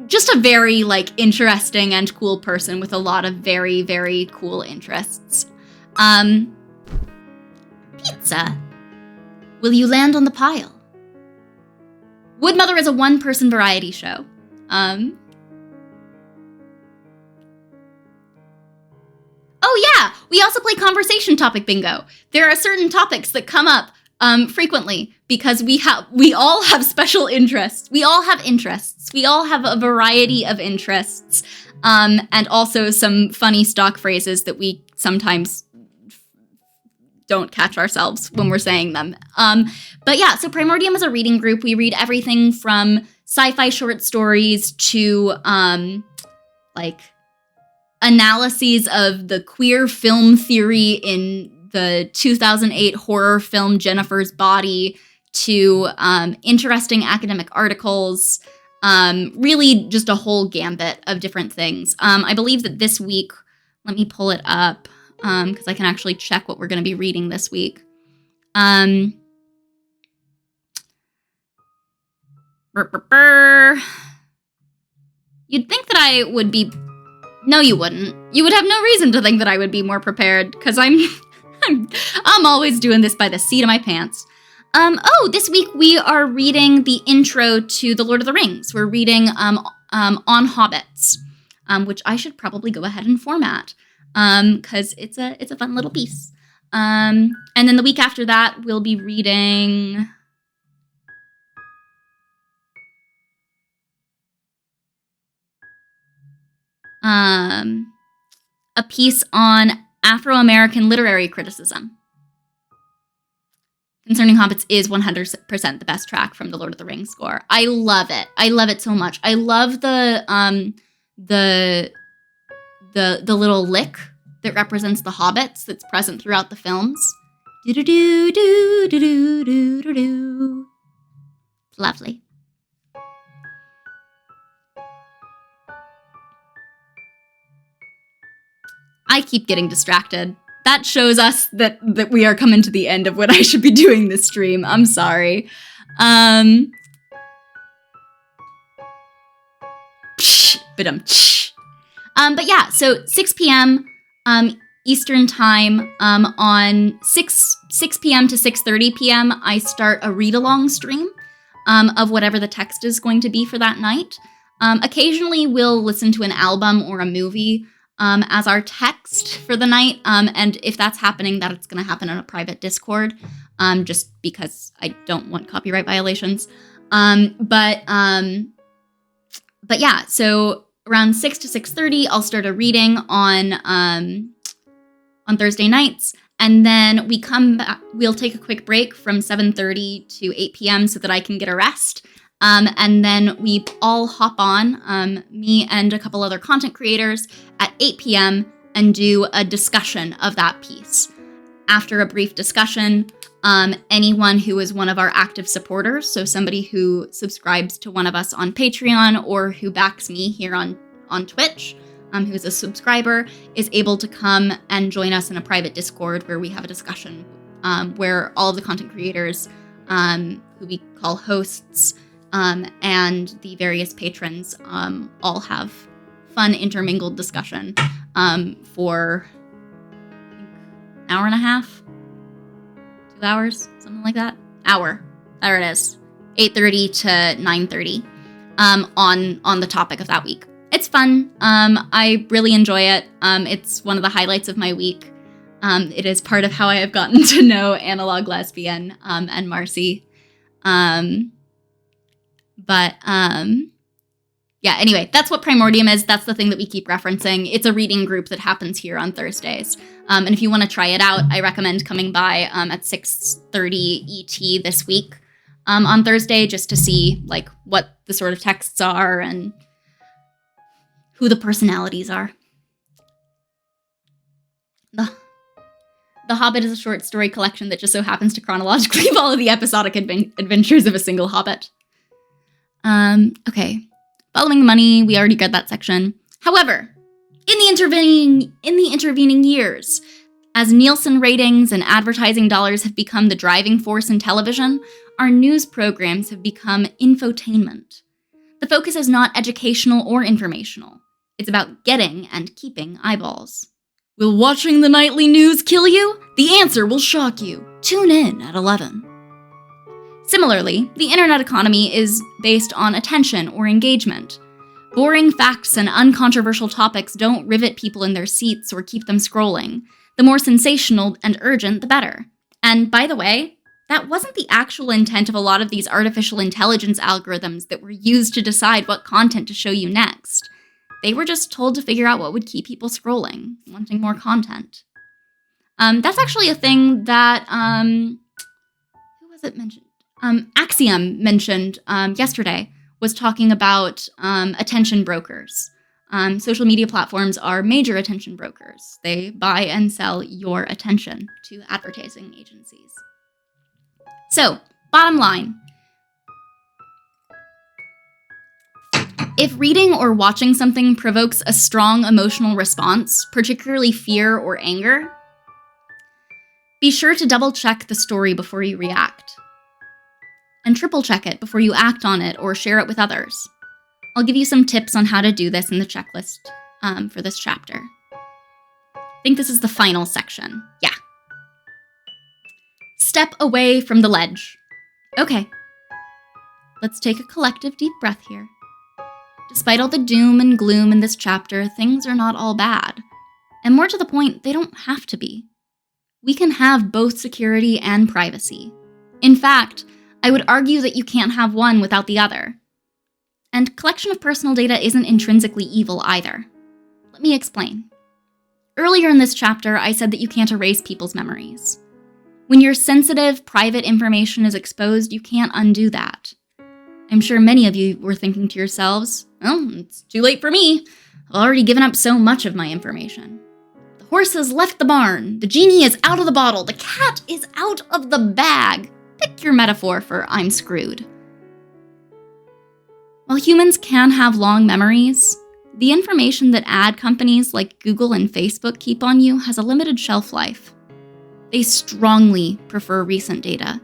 Just a very, interesting and cool person with a lot of very, very cool interests. Pizza. Will you land on the pile? Wood Mother is a one-person variety show. Oh yeah, we also play conversation topic bingo. There are certain topics that come up frequently because we all have special interests. We all have interests. We all have a variety of interests, and also some funny stock phrases that we sometimes don't catch ourselves when we're saying them. But yeah, so Primordium is a reading group. We read everything from sci-fi short stories to analyses of the queer film theory in the 2008 horror film Jennifer's Body to interesting academic articles, really just a whole gambit of different things. I believe that this week, let me pull it up because I can actually check what we're going to be reading this week. You'd think that I would be... No, you wouldn't. You would have no reason to think that I would be more prepared because I'm always doing this by the seat of my pants. This week we are reading the intro to The Lord of the Rings. We're reading On Hobbits, which I should probably go ahead and format. because it's a fun little piece. And then the week after that, we'll be reading a piece on Afro-American literary criticism. Concerning Hobbits is 100% the best track from the Lord of the Rings score. I love it. I love it so much. I love the little lick that represents the hobbits that's present throughout the films. Do-do-do-do-do-do-do-do-do. It's lovely. I keep getting distracted. That shows us that we are coming to the end of what I should be doing this stream. I'm sorry. But yeah, so 6 p.m. Eastern time on 6 p.m. to 6:30 p.m. I start a read-along stream of whatever the text is going to be for that night. Occasionally, we'll listen to an album or a movie as our text for the night. And if that's happening, that's going to happen in a private Discord, just because I don't want copyright violations. But yeah, so around 6 to 6:30, I'll start a reading on Thursday nights. And then we come back, we'll take a quick break from 7:30 to 8 p.m. so that I can get a rest. And then we all hop on, me and a couple other content creators, at 8 p.m. and do a discussion of that piece. After a brief discussion, anyone who is one of our active supporters, so somebody who subscribes to one of us on Patreon or who backs me here on Twitch, who's a subscriber, is able to come and join us in a private Discord where we have a discussion where all of the content creators, who we call hosts, and the various patrons all have fun intermingled discussion for an hour and a half, 2 hours, something like that. Hour. There it is. 8:30 to 9:30 on the topic of that week. It's fun. I really enjoy it. It's one of the highlights of my week. It is part of how I have gotten to know Analog Lesbian and Marcy. Yeah, anyway, that's what Primordium is. That's the thing that we keep referencing. It's a reading group that happens here on Thursdays. And if you want to try it out, I recommend coming by at 6:30 ET this week on Thursday, just to see like what the sort of texts are and who the personalities are. The Hobbit is a short story collection that just so happens to chronologically follow the episodic adventures of a single hobbit. Okay. Following the money, we already read that section. However, in the intervening years, as Nielsen ratings and advertising dollars have become the driving force in television, our news programs have become infotainment. The focus is not educational or informational. It's about getting and keeping eyeballs. Will watching the nightly news kill you? The answer will shock you. Tune in at 11. Similarly, the internet economy is based on attention or engagement. Boring facts and uncontroversial topics don't rivet people in their seats or keep them scrolling. The more sensational and urgent, the better. And by the way, that wasn't the actual intent of a lot of these artificial intelligence algorithms that were used to decide what content to show you next. They were just told to figure out what would keep people scrolling, wanting more content. That's actually a thing that, who was it mentioned? Axiom mentioned yesterday, was talking about attention brokers. Social media platforms are major attention brokers. They buy and sell your attention to advertising agencies. So, bottom line. If reading or watching something provokes a strong emotional response, particularly fear or anger, be sure to double-check the story before you react. And triple-check it before you act on it or share it with others. I'll give you some tips on how to do this in the checklist for this chapter. I think this is the final section. Yeah. Step away from the ledge. Okay. Let's take a collective deep breath here. Despite all the doom and gloom in this chapter, things are not all bad. And more to the point, they don't have to be. We can have both security and privacy. In fact, I would argue that you can't have one without the other. And collection of personal data isn't intrinsically evil either. Let me explain. Earlier in this chapter, I said that you can't erase people's memories. When your sensitive, private information is exposed, you can't undo that. I'm sure many of you were thinking to yourselves, well, it's too late for me. I've already given up so much of my information. The horse has left the barn. The genie is out of the bottle. The cat is out of the bag. Pick your metaphor for I'm screwed. While humans can have long memories, the information that ad companies like Google and Facebook keep on you has a limited shelf life. They strongly prefer recent data.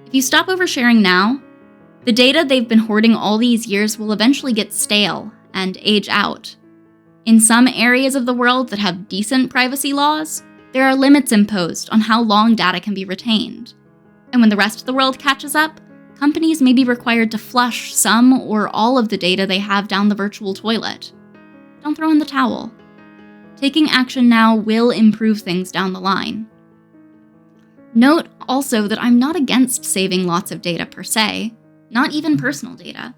If you stop oversharing now, the data they've been hoarding all these years will eventually get stale and age out. In some areas of the world that have decent privacy laws, there are limits imposed on how long data can be retained. And when the rest of the world catches up, companies may be required to flush some or all of the data they have down the virtual toilet. Don't throw in the towel. Taking action now will improve things down the line. Note also that I'm not against saving lots of data per se, not even personal data.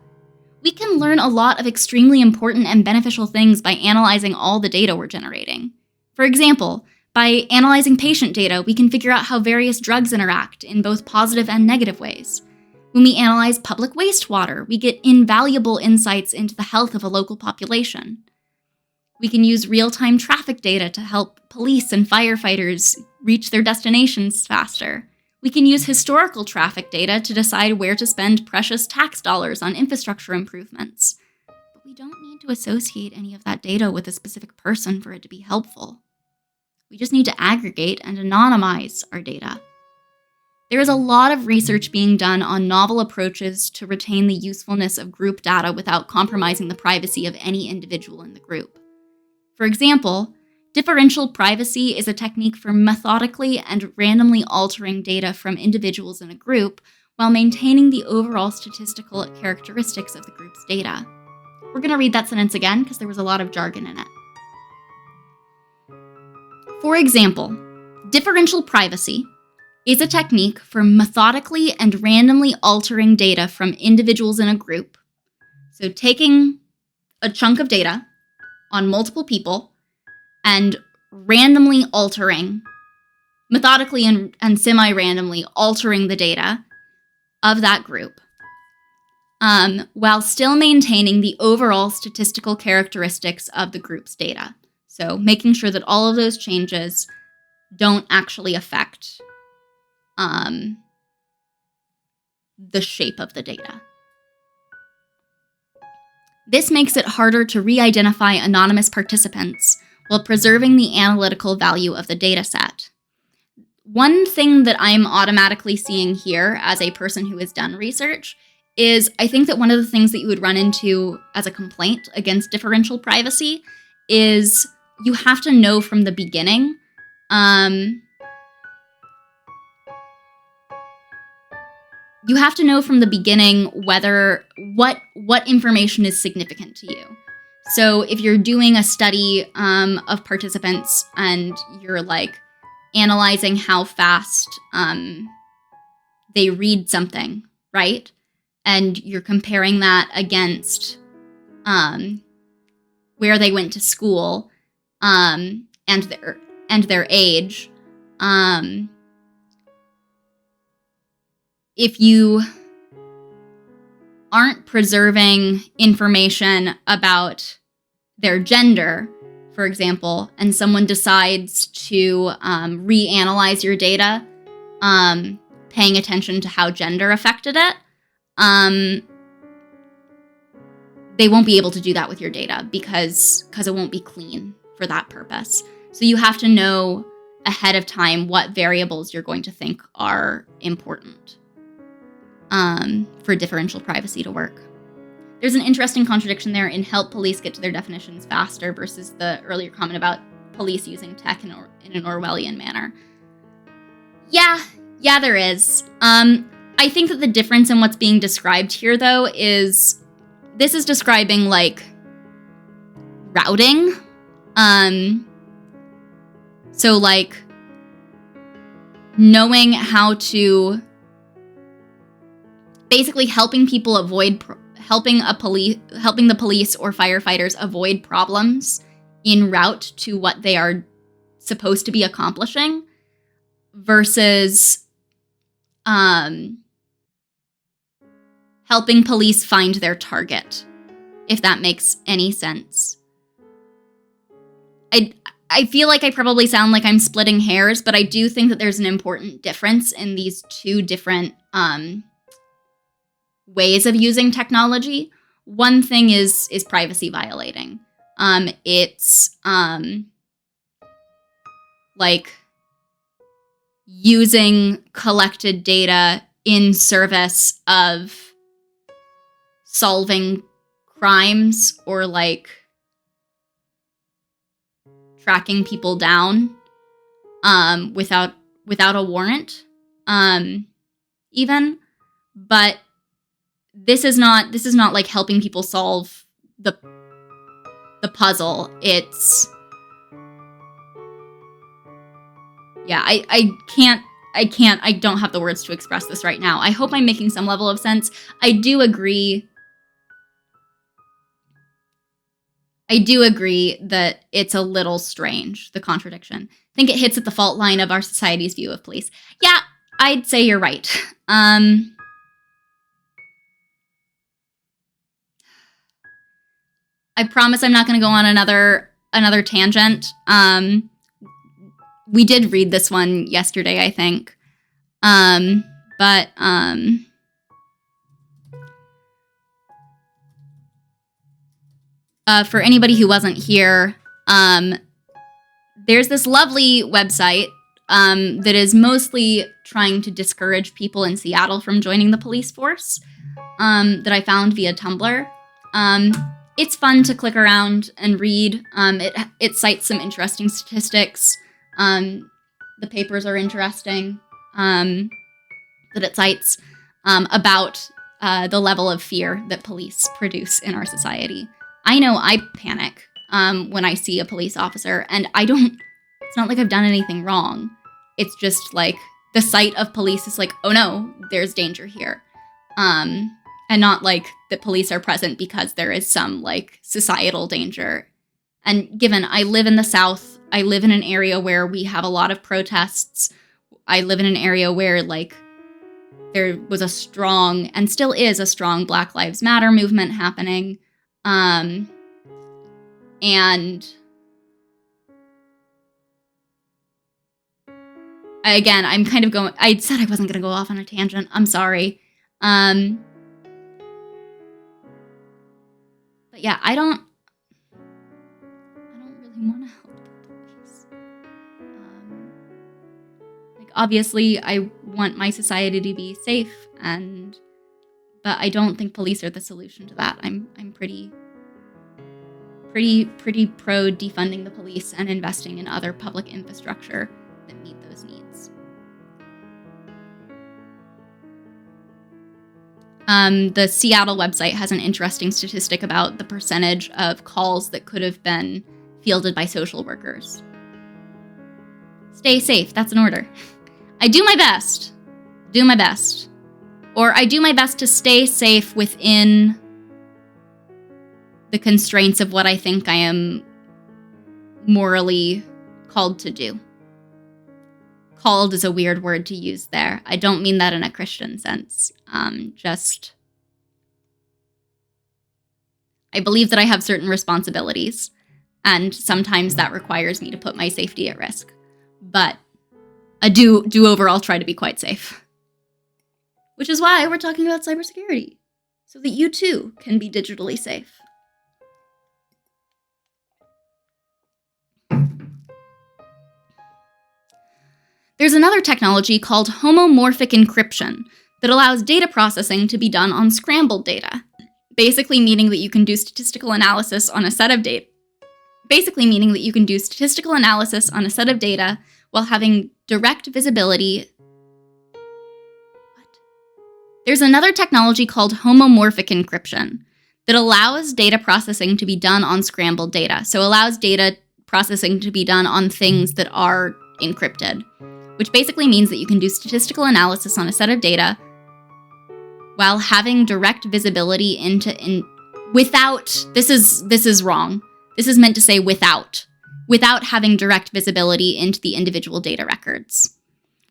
We can learn a lot of extremely important and beneficial things by analyzing all the data we're generating. For example, by analyzing patient data, we can figure out how various drugs interact in both positive and negative ways. When we analyze public wastewater, we get invaluable insights into the health of a local population. We can use real-time traffic data to help police and firefighters reach their destinations faster. We can use historical traffic data to decide where to spend precious tax dollars on infrastructure improvements. But we don't need to associate any of that data with a specific person for it to be helpful. We just need to aggregate and anonymize our data. There is a lot of research being done on novel approaches to retain the usefulness of group data without compromising the privacy of any individual in the group. For example, differential privacy is a technique for methodically and randomly altering data from individuals in a group while maintaining the overall statistical characteristics of the group's data. We're going to read that sentence again because there was a lot of jargon in it. For example, differential privacy is a technique for methodically and randomly altering data from individuals in a group. So taking a chunk of data on multiple people and randomly altering, methodically and semi-randomly altering the data of that group, while still maintaining the overall statistical characteristics of the group's data. So making sure that all of those changes don't actually affect the shape of the data. This makes it harder to re-identify anonymous participants while preserving the analytical value of the data set. One thing that I'm automatically seeing here as a person who has done research is I think that one of the things that you would run into as a complaint against differential privacy is you have to know from the beginning whether what information is significant to you. So if you're doing a study of participants and you're like analyzing how fast they read something, right? And you're comparing that against where they went to school and their age. If you aren't preserving information about their gender, for example, and someone decides to reanalyze your data, paying attention to how gender affected it, they won't be able to do that with your data because it won't be clean for that purpose. So you have to know ahead of time what variables you're going to think are important for differential privacy to work. There's an interesting contradiction there in help police get to their definitions faster versus the earlier comment about police using tech in an Orwellian manner. Yeah, there is. I think that the difference in what's being described here, though, is this is describing, like, routing. So, like, knowing how to basically helping the police or firefighters avoid problems en route to what they are supposed to be accomplishing versus helping police find their target, if that makes any sense. I feel like I probably sound like I'm splitting hairs, but I do think that there's an important difference in these two different ways of using technology. One thing is privacy violating. It's like using collected data in service of solving crimes or like tracking people down without a warrant even. But this is not like helping people solve the puzzle. It's I don't have the words to express this right now. I hope I'm making some level of sense. I do agree that it's a little strange, the contradiction. I think it hits at the fault line of our society's view of police. Yeah, I'd say you're right. I promise I'm not going to go on another tangent. We did read this one yesterday, I think. For anybody who wasn't here, there's this lovely website that is mostly trying to discourage people in Seattle from joining the police force that I found via Tumblr. It's fun to click around and read. It cites some interesting statistics. The papers are interesting that it cites about the level of fear that police produce in our society. I know I panic when I see a police officer, and it's not like I've done anything wrong. It's just like the sight of police is like, oh no, there's danger here. And not like that police are present because there is some like societal danger. And given I live in the South, I live in an area where we have a lot of protests. I live in an area where like there was a strong, and still is a strong, Black Lives Matter movement happening. And again, I'm kind of going, I said I wasn't going to go off on a tangent. I'm sorry. But yeah, I don't really want to help the police. Like obviously I want my society to be safe, but I don't think police are the solution to that. I'm pretty pro defunding the police and investing in other public infrastructure that meet those needs. The Seattle website has an interesting statistic about the percentage of calls that could have been fielded by social workers. Stay safe, that's an order. I do my best. Or I do my best to stay safe within the constraints of what I think I am morally called to do. Called is a weird word to use there. I don't mean that in a Christian sense. Just, I believe that I have certain responsibilities, and sometimes that requires me to put my safety at risk. But I do overall try to be quite safe. Which is why we're talking about cybersecurity, so that you too can be digitally safe. There's another technology called homomorphic encryption that allows data processing to be done on scrambled data, basically meaning that you can do statistical analysis on a set of data. While having direct visibility. There's another technology called homomorphic encryption that allows data processing to be done on scrambled data. So allows data processing to be done on things that are encrypted, which basically means that you can do statistical analysis on a set of data while having direct visibility this is wrong. This is meant to say without having direct visibility into the individual data records.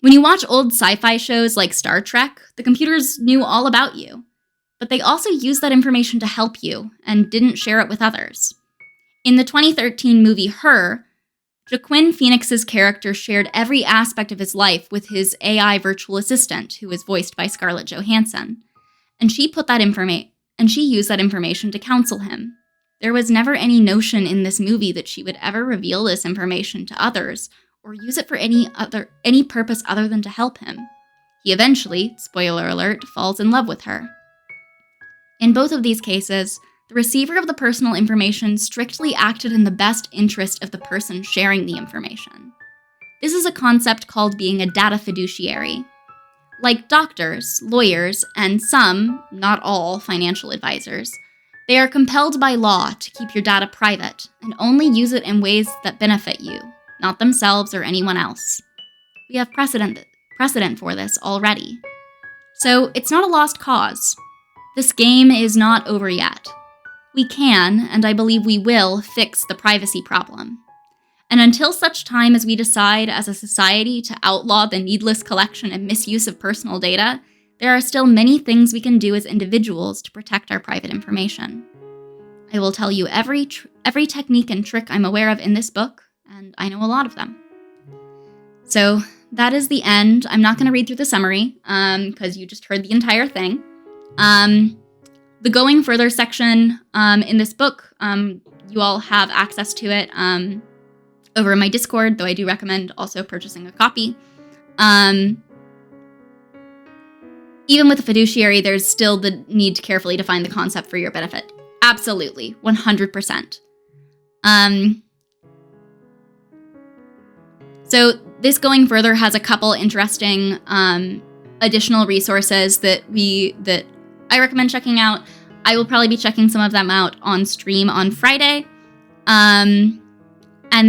When you watch old sci-fi shows like Star Trek, the computers knew all about you, but they also used that information to help you and didn't share it with others. In the 2013 movie Her, Joaquin Phoenix's character shared every aspect of his life with his AI virtual assistant, who was voiced by Scarlett Johansson, and she used that information to counsel him. There was never any notion in this movie that she would ever reveal this information to others or use it for any purpose other than to help him. He eventually, spoiler alert, falls in love with her. In both of these cases, the receiver of the personal information strictly acted in the best interest of the person sharing the information. This is a concept called being a data fiduciary. Like doctors, lawyers, and some, not all, financial advisors, they are compelled by law to keep your data private and only use it in ways that benefit you, not themselves or anyone else. We have precedent for this already. So it's not a lost cause. This game is not over yet. We can, and I believe we will, fix the privacy problem. And until such time as we decide as a society to outlaw the needless collection and misuse of personal data, there are still many things we can do as individuals to protect our private information. I will tell you every technique and trick I'm aware of in this book, and I know a lot of them. So that is the end. I'm not going to read through the summary, because you just heard the entire thing. The going further section in this book, you all have access to it over in my Discord, though I do recommend also purchasing a copy. Even with a fiduciary, there's still the need to carefully define the concept for your benefit. Absolutely, 100%. So this going further has a couple interesting additional resources that I recommend checking out. I will probably be checking some of them out on stream on Friday. And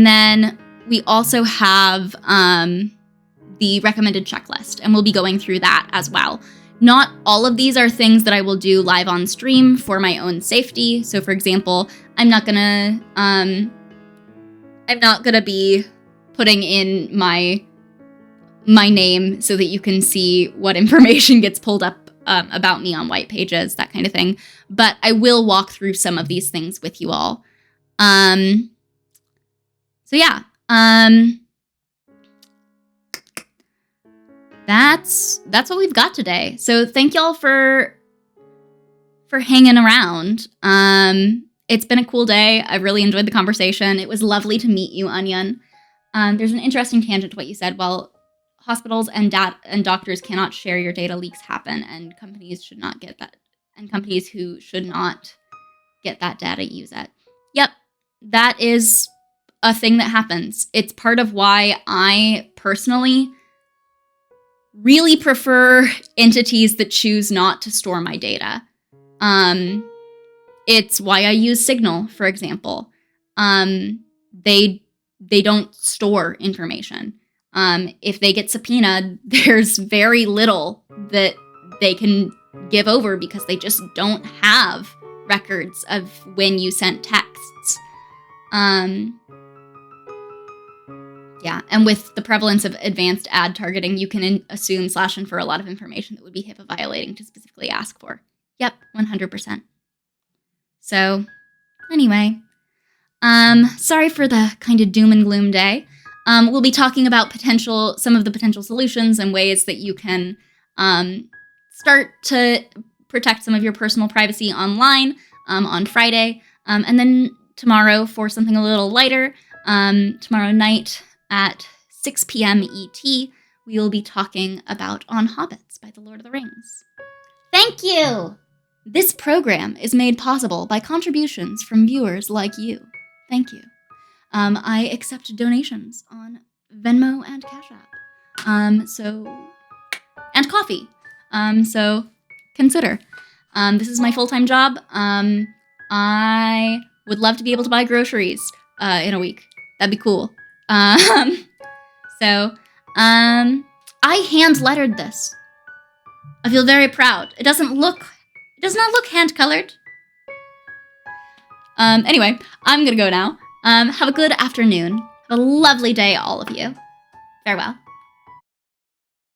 then we also have the recommended checklist, and we'll be going through that as well. Not all of these are things that I will do live on stream for my own safety. So for example, I'm not gonna be putting in my name so that you can see what information gets pulled up about me on white pages, that kind of thing. But I will walk through some of these things with you all. So yeah, that's what we've got today. So thank y'all for hanging around. It's been a cool day. I really enjoyed the conversation. It was lovely to meet you, Onion. There's an interesting tangent to what you said. Well, hospitals and doctors cannot share your data. Leaks happen, and companies should not get that. And companies who should not get that data use it. Yep, that is a thing that happens. It's part of why I personally really prefer entities that choose not to store my data. It's why I use Signal, for example. They don't store information. If they get subpoenaed, there's very little that they can give over because they just don't have records of when you sent texts. Yeah, and with the prevalence of advanced ad targeting, you can assume / infer a lot of information that would be HIPAA violating to specifically ask for. Yep, 100%. So, anyway, sorry for the kind of doom and gloom day. We'll be talking about some of the potential solutions and ways that you can start to protect some of your personal privacy online on Friday. And then tomorrow, for something a little lighter, tomorrow night at 6 p.m. ET, we will be talking about On Hobbits by The Lord of the Rings. Thank you! This program is made possible by contributions from viewers like you. Thank you. I accept donations on Venmo and Cash App. And coffee. So consider. This is my full-time job. I would love to be able to buy groceries in a week. That'd be cool. I hand-lettered this. I feel very proud. It does not look hand-colored. Anyway, I'm gonna go now. Have a good afternoon. Have a lovely day, all of you. Farewell.